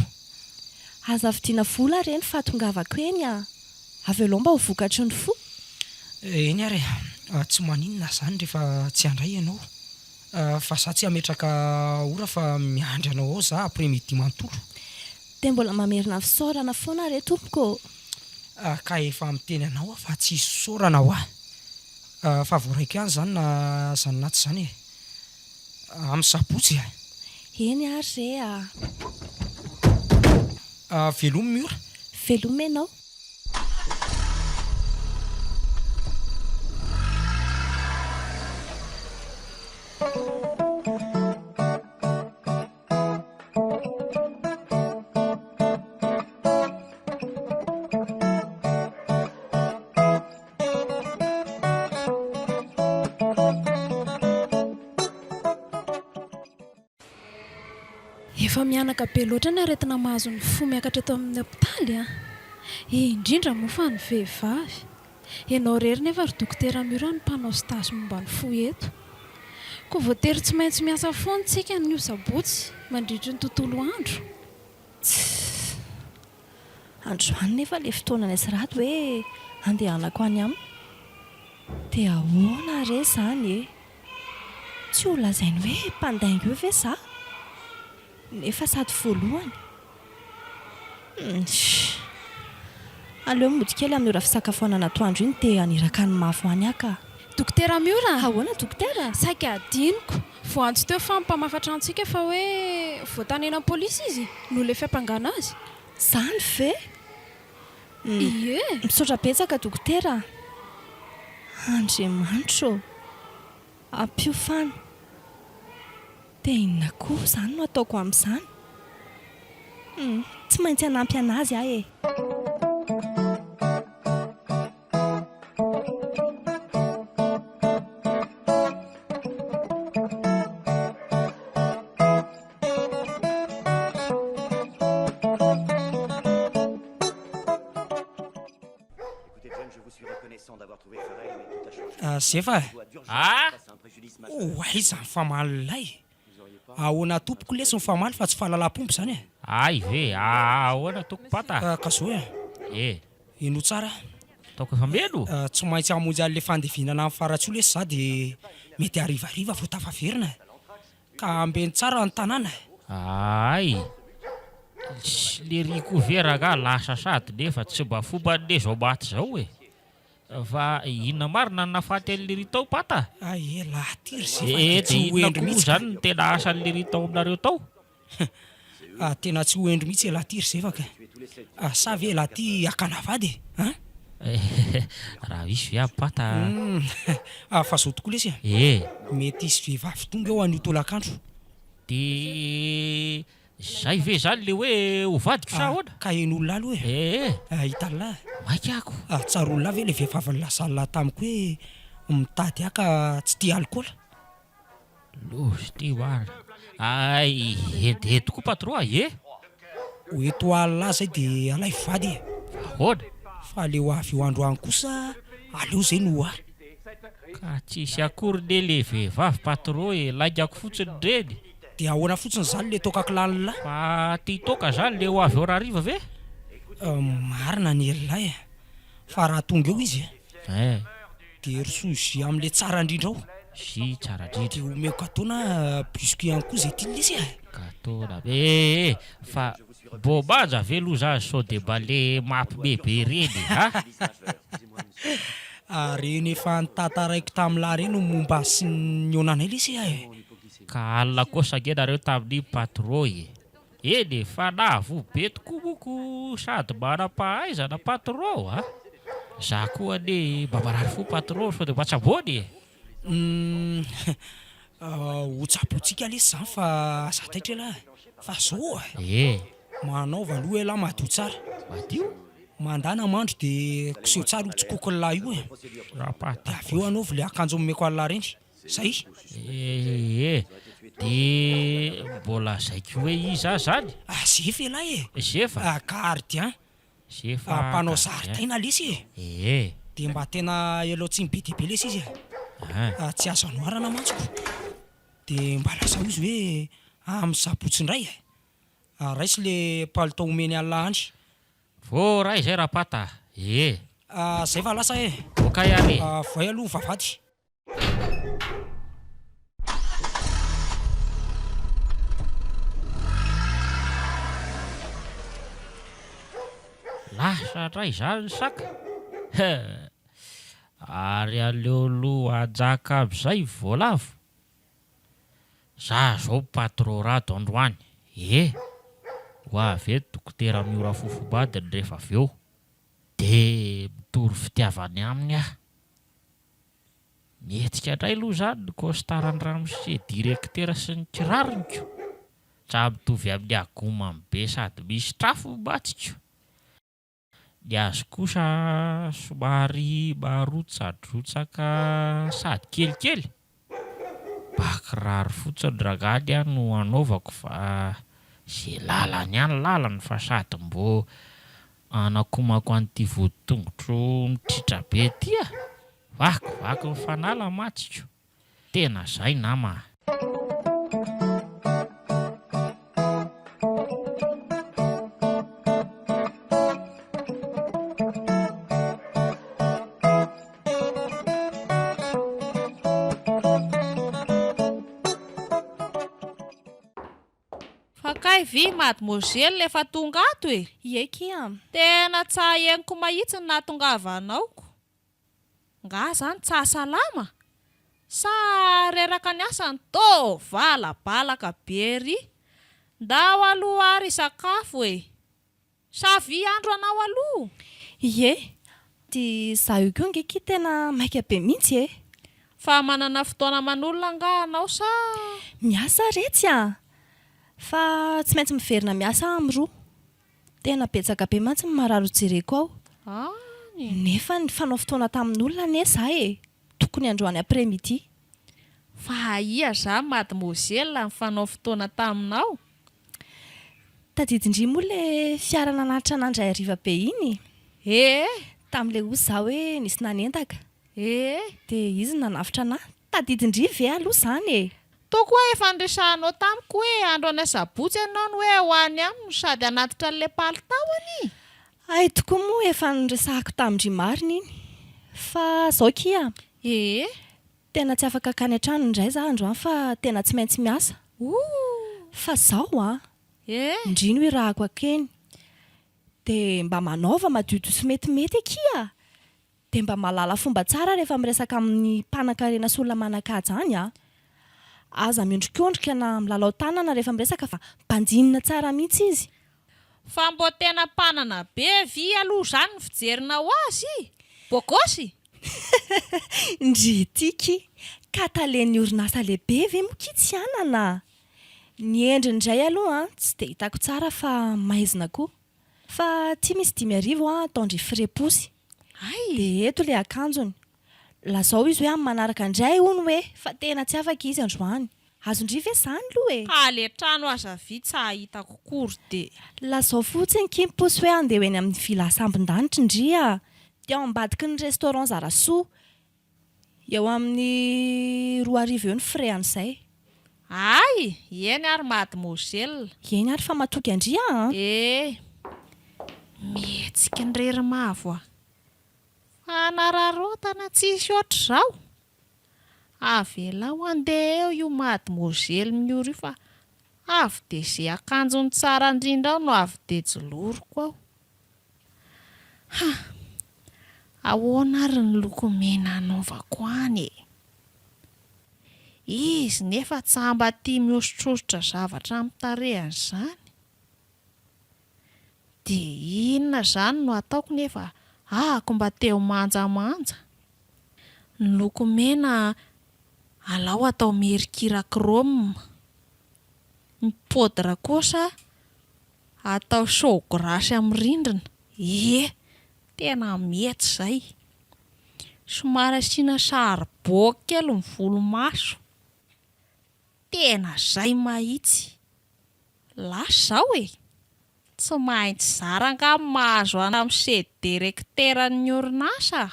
aza vidiana vola reny fahatongavako eny avy aloha mba ho vokatry ny fo eny ary tsy maninona zany rehefa tsy handray ianao fa za tsy hametraka ora fa miandry anao ao za après midi manontolo dia mbola mamerina fisaorana foana re tompoko ka efa miteny anao fa tsy saorana ho fa voaraiko ihany zany na zany naty zany amin'ny sabotsy eny ary re velomy miora velomy ianao efa mianaka be loatra ny aretina mahazo ny fo miakatra eto amin'ny hopitaly indrindra moa fa ny vehivavy ianao rery nefa ry dokotera Mura ny mpanao stage momba ny fo eto ko voatery tsy maintsy miasa foana tsika ny sabotsy mandritry ny tontolo andro androany nefa le fotoana ny asirato hoe andehanako any aminy dia ahoana re zany tsy ho lazainy hoe mpandaingo eo ve za nefa sady voalohany aleo mody kely amin'ny ora fisakafoanana atoandro iny dia aniraka ny mafo any aka dokotera Mura ahoana dokotera saika adiniko voantso teo fa mpamafatra antsika fa hoe voatanena polisy izy no le fiampangana azy zany ve ie misaotra betsaka dokotera andriamanitro ampiofana dia inona koa zany no ataoko amin'izany tsy maintsy hanampy anazy ahy zefa aiza ny famalilay ahoana tompoko lesy ny famaly fa tsy fahalalam-pompo zany ay ve ahoana toko pata ka zao eno tsara taoko efa melo tsy maintsy hamonjy an'le fandevinana amin'ny faratso lesy za dia mety harivariva vao tafaverina ka ambeny tsara ny tanàna ay le riko veraka lasa sady nefa tsy mba fomba n'le zao maty zao fa inona marina nafaty an'le ritao pata lahatiry dia inona koa zany ny tena asan'le ritao aminareo tao tena tsy ho endro mihitsy lahatiry zevaka sa ve lahty akanavady raha isy ve pata fa zao tokoa lesy mety isy vehivavy tonga eo an'io tolakandro dia zay ve zany le hoe hovadiko sa ahoana ka en'olona alo hitala maikako tsara olona ve le vehivavy ny lasalina tamiko hoe mitady aka tsy tia alcool lozy ty marina ay ede tokoa patron hoeto alina zay dia alay vady ahoana fa le ho avy io andro any kosa aleo zay no Ka tsisy akory de le vehivavy patro e laigako fotsiny dreny. Dia ahoana fotsiny zany le tokako lalina. Fa ty toka zany le ho avy eo rariva ve? Marina ny elilay fa raha tonga eo izy dia risozy amin'le tsara indrindra ao. Si tsara indrindra. Dia omeko ataona biscuit ihany koa izay tiany izy Gâteau fa bobaja ve aloha za sao de bale mampibebe reny reny efa nitantaraiko tamin'lahy reny momba sy ny onanay le izy ka alina kosa nge nareo tamin'ny patro eny fa navo be tokoa moko sady manam-pahaizana patro za koa ane mba marary fo patro sao de matsabony ho tsabotsika lesy zany fa zataitra lahy fa zao manaova aloha elahy madio tsara mandana mandro dia koseho tsara hotsokoko ny lahy io dia avy eo anaovy le akanjo momeko an'lahy reny zay de mbola zaiko hoe iza zany zefa elahy zefa gardien mpanao zaridaina lesy dia mba tena elo tsy be dia be lesy izy tsy azo anoarana mantsoko dia mba lasa izy hoe amin'ny sabotsindray raisy le palitao omeny alina any vo ray zay rapata zay fa lasa oka ihany voay aloha vavady lasa ray zany saka ary aleoloha ajaka am'izay voalavo za zao patro rato androany ho avy eto dokotera miora fofobadiny rehefa avy eo de mitory fitiavany aminy mihetsika indray aloha zany ny kostarany ramose direktera sy ny kiraroniko tsa mitovy amin'ny agomany be sady misy trafo matsiko ny azo kosa somary marotsadrotsaka sady kelikely bakiraro fotsiny ragany no anaovako fa zay lalany ihany lalany fa sady mbo anakomako an'ity voditongotro mitritra be ty vakivaky mifanala matsiko tena zay nama vy mademoiselle efa tonga ato tena tsaheniko mahitsy ny nahatongavanaoko nga zany tsasalama sa reraka ny asany to valabalaka bery ndao aloha ary sakafo sa vy andro anao aloha ty za io koa ngeky tena maika be mihitsy fa manana fotoana manolona nga anao sa miasa retsy fa tsy maintsy miverina miasa am'roa tena betsaka be mantsy marary jereko ao nefa ny fanao fotoana tamin'olona ane za tokony androany après-midi fa ia za mademoiselle fanao fotoana taminao tadidindry moa le fiara nanatitra nandray ariva be iny tam'le ozy za hoe nisy nanentaka dia izy nanavitra anahy tadidindry ve aloha zany toko hoe efa andresahanao tamiko hoe andro any sabotsy ianao no hoe ho any aminy sady anatitra an'le palitaony ay tokoa moa efa niresahako tamindry marina iny fa zao kia tena tsy afaka kany an-trano indray za androany fa tena tsy maintsy miasa fa zao indrino irahako akeny dia mba manaova madiodio sy metimety kia dia mba malala fomba tsara rehefa miresaka amin'ny mpanan-karena sy olona manan-kaja any aza miondrikondrika na milalao tanana rehefa miresaka fa mpanjinina tsara mihitsy izy fa mbo tena mpanana be vy aloha zany ny fijerinao azy bokosy ndritiky ka talen'ny orinasa lehibe ve mokitsy anana ny endrindray aloha tsy dia hitako tsara fa maizina koa fa tsy misy 5 taondry freposy dia eto le akanjony lazao izy hoe amin'ny manaraka indray hono hoe fa tena tsy afaka izy androany azondry ve zany aloha le trano aza vitsy ahitako kory dia lazao fotsiny kimposy hoe andeha eny amin'ny vila sambon-danitra indria dia ao ambadiky ny restaurant Zarasoa eo amin'ny 2 arivo eo ny frais an'izay. Ay, eny ary mademoiselle. Eny ary fa matoky andria Mihetsika ny rery mavo a. Fanararotana tsisy oatra izao. Avela ho andeha eo io mademoiselle miora io fa avy de izay akanjony tsara indrindra ao no avy de joloroko ao. Ahoana ary ny lokomena anaovako any e? Izy nefa tsy mba tia mihosotrosotra zavatra amin'ny tarehany izany. Dia inona izany no ataoko nefa mba teo manjamanja. Ny lokomena alao atao mercurochrome. Ny poudre kosa atao show grasy amin'ny rindrina. Tena mety izay. Somary asiana saribao kely ny volomaso. Tena izay mahitsy. Lasa izao e. Tsy maintsy zara angamba mahazo ana amin'ny sedy direkteran'ny orinasa.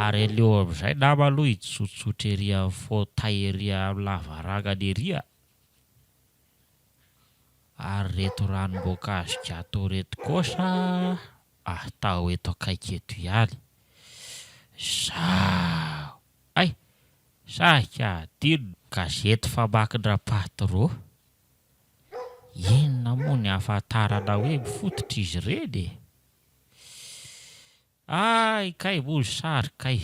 Ary leo amin'izay nama aloha hitsotsotra ery amin'ny fauteuil ery amin'ny lavarangana ery a. Ary reto ranom-boankazo gâteau reto kosa atao eto akaiky eto ihany. Saika adino gazety famakin-dra-patro. Inona moa ny ahafantarana hoe mifototra izy ireny? Kay moa sary kay.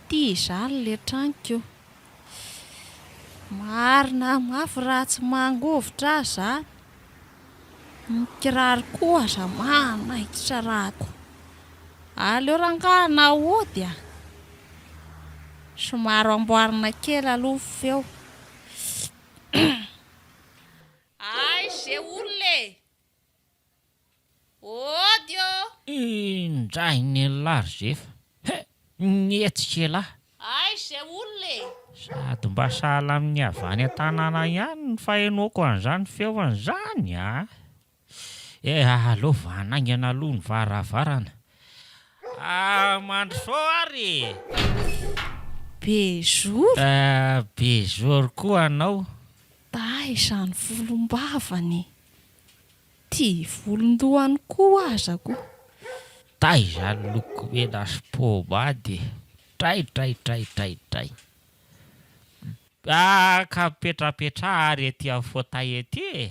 Tia izany le traniko. Marina mafy raha tsy mangovotra azy izany. Ny kiraro koa aza manaikitra rahako. Aleo rangahy naody a. Somary amboarina kely aloha feo. Izay olona e. Odio. Indray ny larzefa. Nietsika lahy. Izay olona e. Sady mba sahala amin'ny avany an-tanàna ihany ny fahenoko an'izany feo an'izany a. Aleo vanaingana aloha ny varavarana. Mandroso ary. Bezory. Bezory koa anao. Izany volombavany. Tia volondohany koa azako. Izany lokomena sy pomady. Tray. Ka petrapetra ary ety amin'ny fauteuil ety.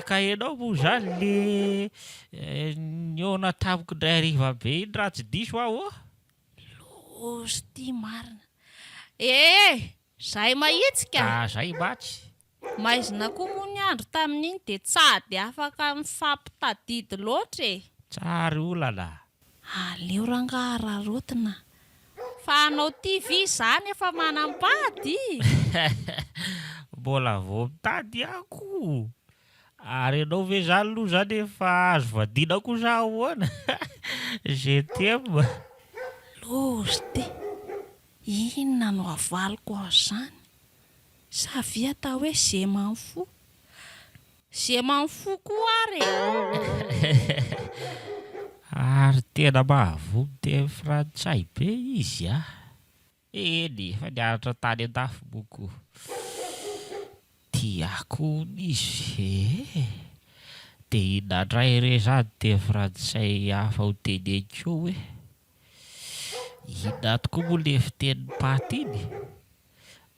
Ka ianao moa izany le niona tamiko indray hariva be iny raha tsy diso aho. Lozy tia marina. Izay mahitsika. Izay matsy. Maizina koa moa ny andro tamin'iny dia tsady afaka mifampitadidy loatra e. Tsary olana. Aleo rangahy rarotina. Fa anao TV izany efa manambady. Mbola vao mitady ako. Ary ianao ve izany aloha izany efa azo vadina koa sa ahoana? Je t'aime. Lozy tia. Inona no avaliko azy izany? Sa vi atao hoe je m'en fous. Je m'en fous koa ary. Ary tena mahavoky teny frantsay be izy a. Efa nianatra tany an-dafy moko. Tiako izy. Dia inandray re izany teny frantsay hafa ho teneniko hoe. Inona tokoa moa le fitenin'ny paty iny?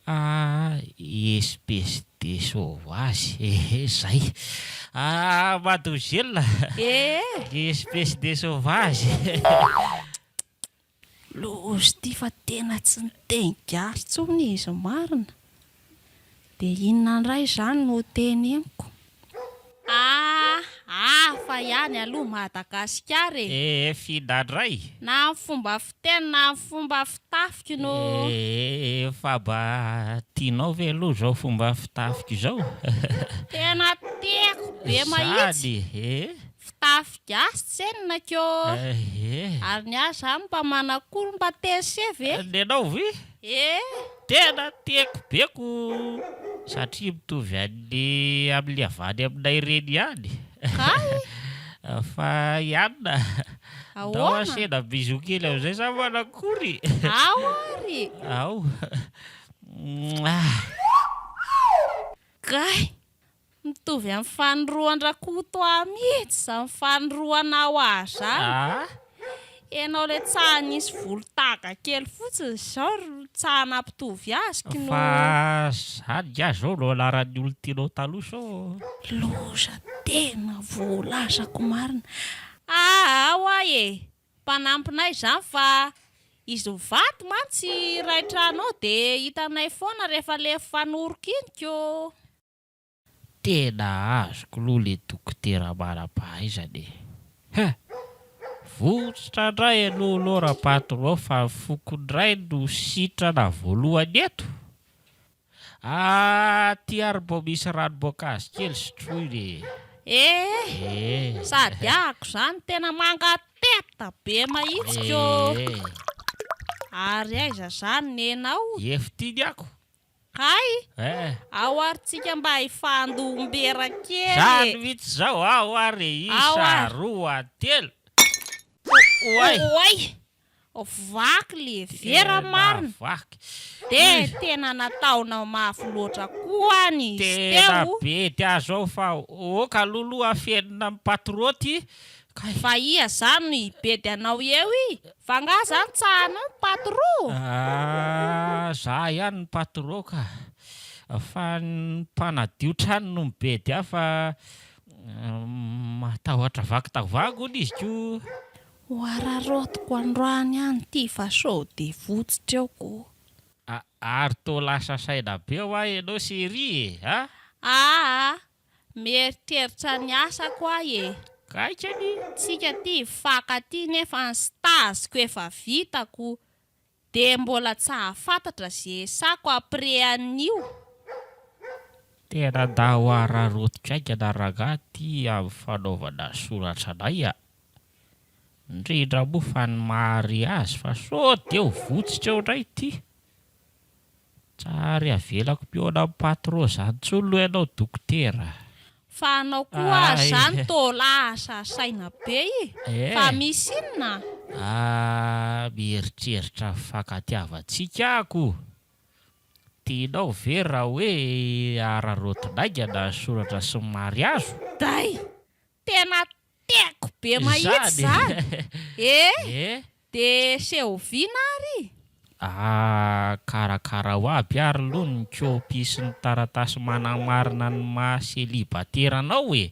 Espèce de sauvage. Zay. Mademoiselle. Espèce de sauvage. Lozy tia fa tena tsy niteny gasy intsony izy marina. Dia inona indray izany no teneniko? hafa ihany aloha Madagasikara e. Fidadray. Na fomba fiteny na fomba fitafika no. Fa ba tianao ve aloha zao fomba fitafika zao? Tena tiako be mahitsy. Fitafika senina keo. Ary ny ahy zany mba manakory mba teseve. Nenao ve? Tena tiako beko satria mitovy amin'ny avany aminay reny ihany. Fa ihany ndao asena bizo kely amin'izay sa manakory. Ao ary. Ao. Kay mitovy amin'ny fanoroan-drakoto mihitsy izany fanoroanao ahy zany. Ianao le tsahanisy volotaka kely fotsiny zao tsahanampitovy azoko no. Fa zany ga zao no anaran'ny olona tianao taloha sao. Loza tena voalazako marina. Ao ahy mpanampinay zany fa izy vato mantsy raitranao dia hitanay foana rehefa le fanoroka iny keo. Tena azoko aloha le dokotera mara-pahaizana e. Votsitra indray aloha Laura Patron fa fokondray no sitrana voalohany eto. Ty ary mbo misy ranom-boankazo kely sotroiny. Sady ako zany tena mangateta be mahitsy keo. Ary aiza zany nenao? Efitiny ako. Kay? Ao aritsika mba hifandombera kely. Zany mihitsy zao ao ary isa roa telo. Oay! Vaky le vera marina. De tena nataonao mafy loatra koa any izy tena be tia zao fa oka loloha afenina amin'ny patroty. Fa ia zany bedy anao eo i. Fa nga zany tsahanao ny patro. Za ihany ny patro ka. Fa ny mpanadio trano no mibedy aho fa matahotra vaky-tavago hono izy ko. Hoararotiko androany ihany ty fa sao de votsitra eo ko. Ary tô lasa saina be ho ahy ianao sery e. Mieritreritra ny asako ahy e. Kaikany. Tsika ty faka ty nefa ny staziko efa vitako. De mbola tsy hahafantatra ze sako apre an'io. Tena da hoararotika aikana raga ty amin'ny fanaovana soratra anay indrindra moa fa ny mahary azy fa sao dia ho votsitra eo indray ty. Tsary avelako mpiona amin'ny patro zany tsolo ianao dokotera. Fa anao koa zany tô lasa saina be i. Fa misy inona? Mieritreritra fankatiavantsika ako. Tianao ve raha hoe ararotin'aingana soratra sy ny mariazo? Day! Tena tiako be mahitsy zany. De sehoviana ary? Karakara ho aby ary aloha ny kopy sy ny taratasy manamarina ny mahaselibateranao e.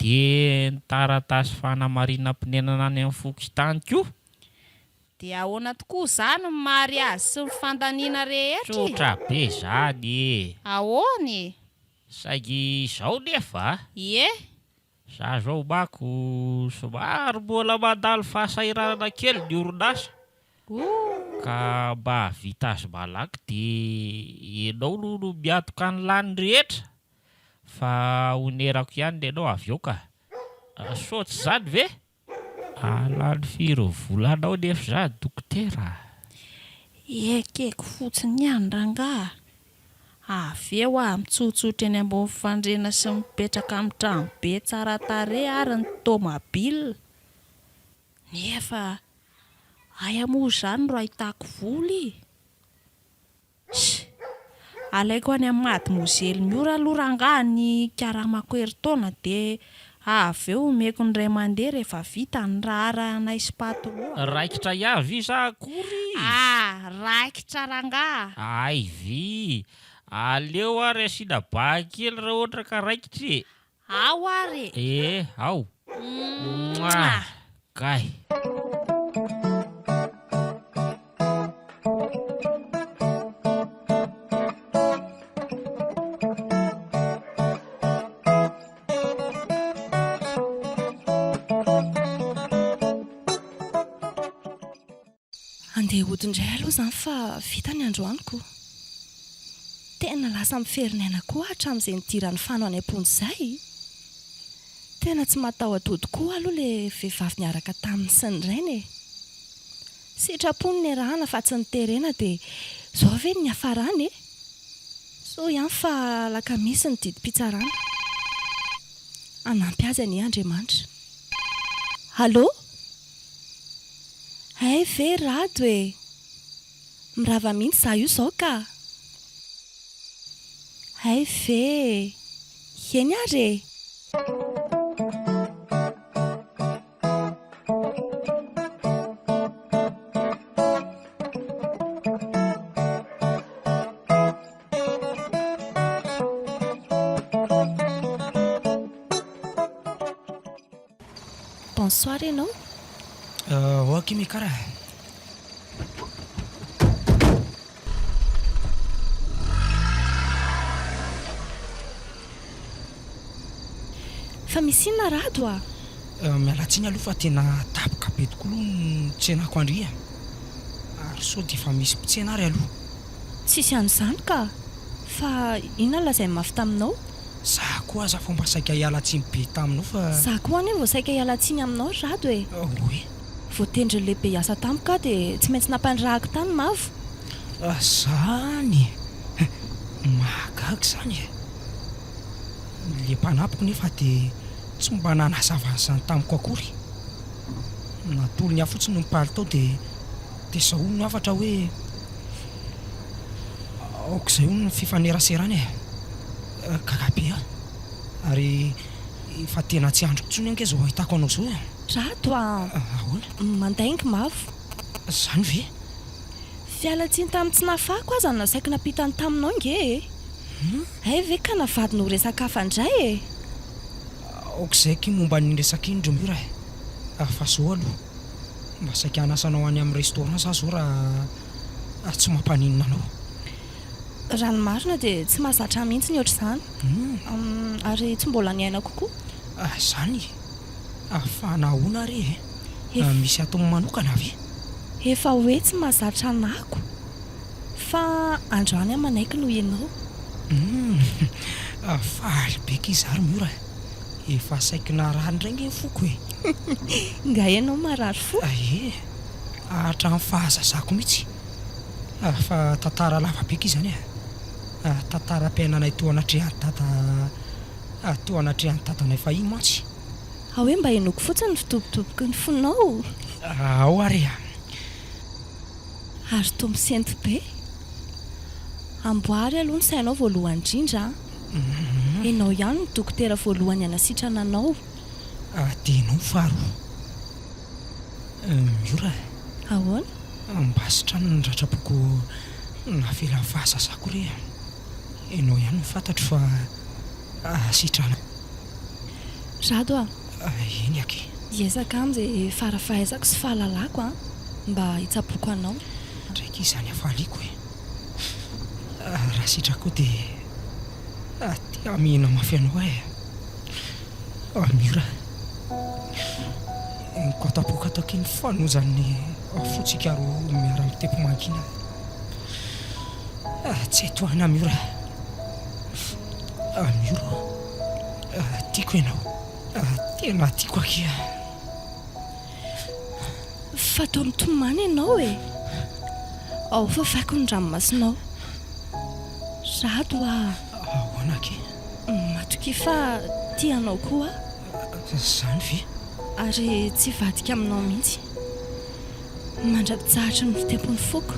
De ny taratasy fanamarinam-pinenana any amin'ny fokitany koa. De ahoana tokoa zany ny mariazy sy ny fandaniana rehetra? Tsotra be zany e. Ahoany? Saingy izao nefa. Za zao mako somary mbola mandalo fahasahiranana kely ny orinasa. Ka mba vita azy malaky de ianao no miatoka ny lany rehetra. Fa onerako ihany ianao avy eo ka. Sao tsy zany ve? Lany firy volanao nefa zany dokotera. Ekeko fotsiny ihany rangaha. Avy eo mitsotsotra eny ambony fandrena sy mipetraka amin'ny trano be tsara tarehy ary ny tômôbila. Nefa aya moa zany ro ahitako voly. Alaiko any amin'ny madimozely miora aloha rangaha ny karamako eritaona de avy eo omeko ny ray mandeha rehefa vita ny raha anay sy patro. Raikitra iavy sa akory? Raikitra rangaha. Ay vy. Aleo ary asiana bakely raha ohatra ka raikitra. Ao ary. Ao. Kay. andeha hodindray aloha izany fa vita ny androaniko. Tena lasa miferinena koa hatramin'izay nidirany fano any am-pony izay. Tena tsy mataho-atody koa aloha ilay vehivavy niaraka taminy sy ny rainy e. Sitrapony ny rahana fa tsy niterena dia izao ve ny hafarany e. So ihany fa lakamisy ny didim-pitsarana. Anampy azy any Andriamanitra. Allô? Hay ve rado e. Mirava mihitsy za io izao ka. Hay ve. Eny ary e. Bonsoir ianao. Ok mikara. Fa misy inona rado a? Mialatsiny aloha fa tena tapoka be tokoa aloha ny tsenako andria. Ary sao dia efa misy mpitsena ary aloha. Tsisy an'izany ka. Fa inona lazay mafy taminao? Za koa aza fomba saika hialatsiny be taminao fa... Za koa anefa vao saika hialatsiny aminao rado e. Oe. Voatendry lehibe hiasa tamiko ka dia tsy maintsy nampandrahako tany mavo. Zany. Mahagaga zany e. Le mpanampiko nefa dia tsy mba nanazava an'izany tamiko akory. Natolo ny afotsiny ny palitao dia izao no afatra hoe aok'izay ho ny fifaneraserany e. Kakabe ary efa tena tsy androko tsony ange izao ahitako anao izao e. Rado a. Ahoana? Mandaingy mavo. Zany ve? Fialatsiny tamin'ny tsy nafako aza no nasaiko napitany taminao nge e. Hay ve ka navadinao resaka hafa indray e. Aok'izay ky momba ny resaka indro mira e. Fa zao aloha mba saika hanasanao any amin'ny restaurant za zao raha tsy mampaninona anao. Raha ny marina dia tsy mahazatra mihitsy ny ohatr'izany. Ary tsy mbola ny aina kokoa. Zany fa nahoana ary e. Misy atao manokana ve? Efa hoe tsy mahazatra anako. Fa androany amanaiky no ianao. Faly be kizary mora. Efa saika narary indray nge foko e. Nga ianao marary fo. Ie. Hatramin'ny fahazazako mihitsy. Fa tantara lava be kizany e. Tantaram-piainanay teo anatrehan'ny tatanay fa iny mantsy. Hoe mba enoko fotsiny fitobotoboky ny fonao. Ao ary a. Ary tombo sento be. Amboary aloha ny sainao voalohany indrindra. Enao ihany ny dokotera voalohany anasitrana anao. Dia enao faharoa. Miora. Ahoana? Mba sitrany ny ratrapoko navelan'ny fahazazako re. Enao ihany no fantatro fa sitrana. Rado a. Eny ake. Hiezaka amin'izay farafahaizako sy fahalalako mba hitsapoko anao. Ndraiky izany afaliako e. Raha sitrako dia tia mihina mafy anao e. Mira. Kotapoka ataoko iny fanozan'ny afotsika ro miara-mitempo mangina. Tsy etoana Mira. Mira. Tiako ianao. Tena tiako aky. Fatao mitomany ianao e. Ao fa vaiko ny ranomasinao. Rado a. Ahoana aky? Matoky fa tianao koa. Zany ve? Ary tsy vadika aminao mihitsy. Mandra-pitsahatra ny fitempon'ny foko.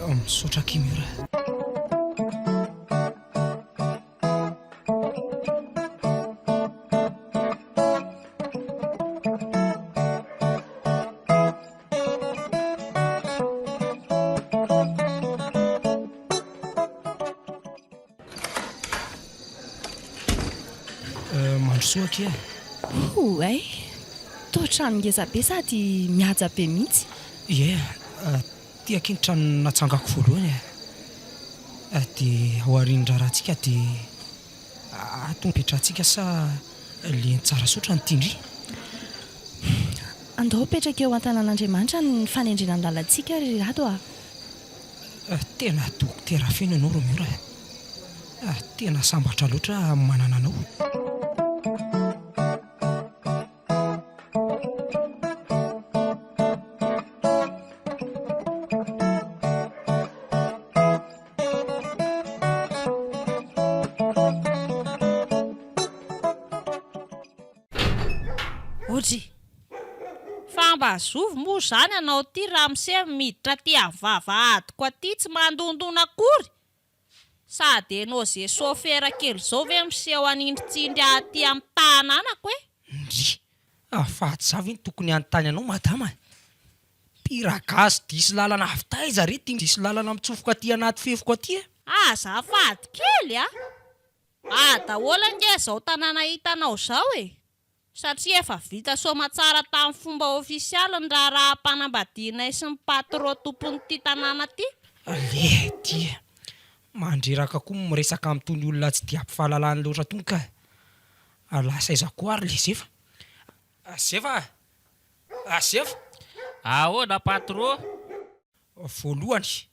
Misaotra aky Mira. Mandrosoa aky e. Ay, toa trano ngeza be sady mihaja be mihitsy. Ie, tia aky ny trano natsangako voalohany e. Dia ao aorian-drarantsika dia atompetratsika sa le tsara sotra ny tindry. andao petraka eo an-tanàn'Andriamanitra ny fanendrena ny lalantsika ry Rado a. Tena dokotera feno ianao Romiora. Tena sambatra loatra manana anao. Ozy fambazovy moa zany anao ty Ramse miditra ty avavahadiko aty tsy mandondona akory. Sady enao zay sofera kely zao ve miseho anindritsindry aty amin'ny tanànako e? Ndry, afaty zavy iny tokony anontany anao madama. Piragazy disy lalana avy taiza re ty disy lalana mitsofoka aty anaty fefoko aty e? Azafady kely a. Daholo nge zao tanàna hitanao zao e. Satria efa vita somatsara tamin'ny fomba ofisialy ny raharaham-panambadianay sy ny patro tompon'ity tanàna ty. Ale ty mandreraka koa miresaka amin'ny tony olona tsy dia ampifahalalany loatra tony ka. Lasa aiza koa ary le Zefa. Zefa. Ahoana patro? Voalohany,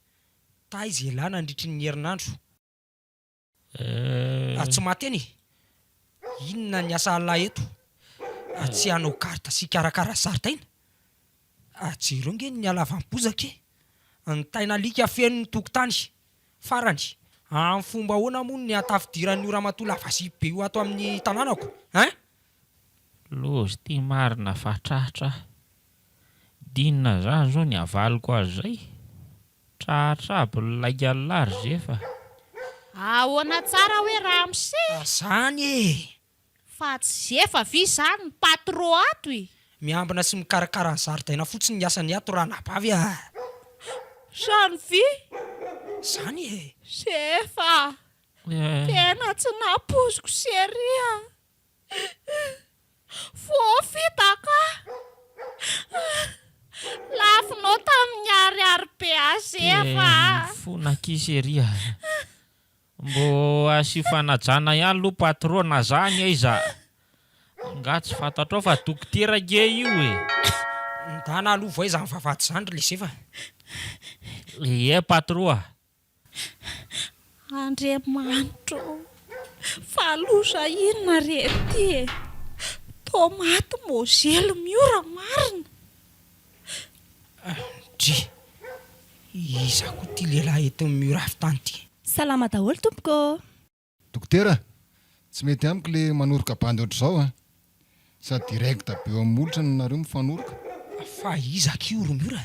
taiza ialana nandritry ny herinandro. Tsy mateny. Inona ny asa lahy eto? Tsy hanao karta sy karakara zaridaina. Jero nge ny alavam-bozaka e. Ny taina alika feno ny tokotany farany. Amin'ny fomba ahoana moa ny atafidiran'ny ora-matoa lava sy be io ato amin'ny tanànako? Lozy ty marina fa tratra. Dinina zany zao ny avaliko azy zay. Tratrabo laigalary Zefa. Ahoana tsara hoe Ramse? Zany e. Fa tsy Zefa vi zany ny patro ato e. Miambina sy mikarakara ny zaridaina fotsiny ny asany ato raha nabavy a. Zany vi? Zany e. Zefa. Tena tsy napoziko seria. Fofitaka. Lafinao tamin'ny ariary-be Zefa. Fonakiseria. Mbo asifanajana ihany lo patrona zany iza. Nga tsy fantatrao fa dokotera ge io e. Ndana aloha voa iza mivavady zany le Zefa. Patroa. Andriamanitro. Falosa inona rety e. Tomaty mozely miora marina. Dry. Iza koa ty lehilahy eto miora avy tany ty. Salama daholo tompoko. Dokotera, tsy mety amiko le manoroka bandy ohatr'izao a. Sady direkta be eo amin'ny molotra ny nareo mifanoroka. Fa iza kio Romiora?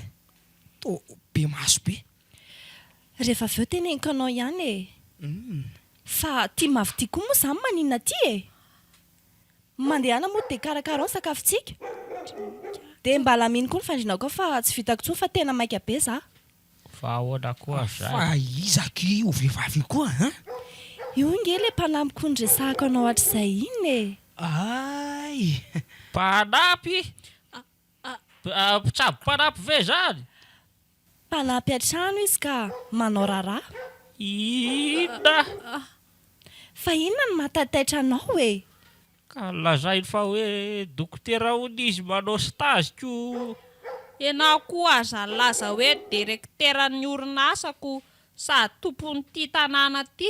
To be maso be. Rehefa aveo teneniko anao ihany e. Fa tia mavy koa moa zany maninona ty e. Mandehana moa dia karakara ny sakafontsika. Dia mba laminy koa ny fandrinako fa tsy vitako tsony fa tena maika be za. Fa ahoana koa zay. Fa iza kio vehivavy koa Io nge le mpanampiko ny resahako anao hatr'izay iny e. Ay. Mpanampy? Mpitsabo mpanampy ve zany? Mpanampy an-trano izy ka manao raharaha. Inona? Fa inona ny mahatataitra anao e? Ka lazainy fa hoe dokotera hono izy manao stage ko. Enao koa aza laza hoe direkteran'ny orinasako sady tompon'ity tanàna ty.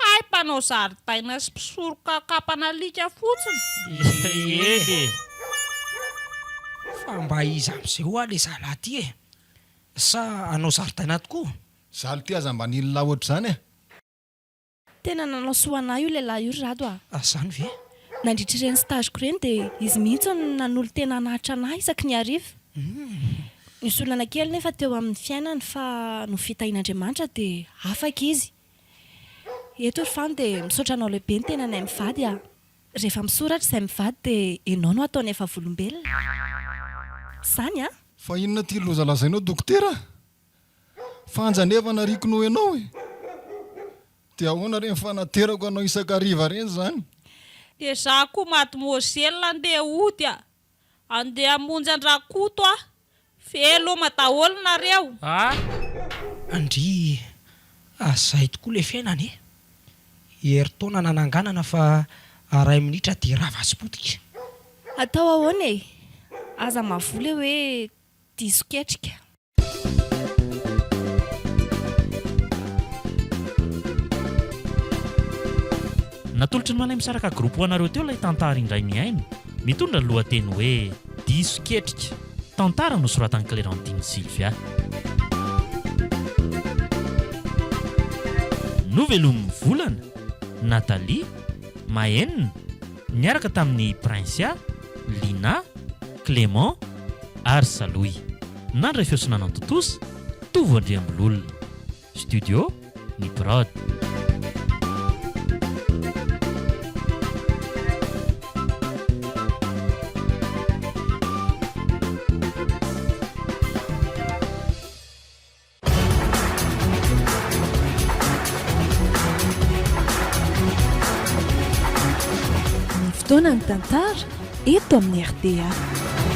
Kay mpanao zaridaina sy mpisoroka kapana alika fotsiny. Fa mba iza amin'izay hoa le zalahy ty e. Sa anao zaridaina tokoa? Zaly ty aza mba nilona ohatr'izany e. Tena nanao soana io lehilahy io Rado a. Zany ve? Nandritra ireny stageko ireny dia izy mihitsy nanolo tena nahitra anahy isaky ny hariva. Nisy olana kely nefa teo amin'ny fiainany fa no fitahin'Andriamanitra dia afaka izy. Eto ry fany dia misaotra anao lehibe ny tenanay mivady a. Rehefa misoratra izay mivady dia ianao no ataony efa volombelona. Zany a. Fa inona ty lozalazainao dokotera? Fanjanevana rikonao ianao e. Dia ahoana reny fanaterako anao isan-kariva reny zany? Dia za koa mademoiselle andeha ody a. Andeha hamonjy andrakoto a. Veloma daholo nareo. Andry, zay tokoa le fiainany e. Herintaona nananganana fa 2 minitra dia rava sy potika. Atao ahoana e? aza mavola hoe disoketrika. Natolotry ny manay misaraka groupe ho anareo teo ilay tantara indray miaino mitondra ny lohateny hoe disoketrika, tantara nosoratan'ny Clémentine Sylvia. Novelomin'ny volana Nathalie Mahenina niaraka tamin'ny Prinsia, Lina, Clément ary Saloy. Nandray fiosonana totosa Tovo Andriambololona. Studio ny Prod. Fotoana ny tantara eto amin'ny RDA.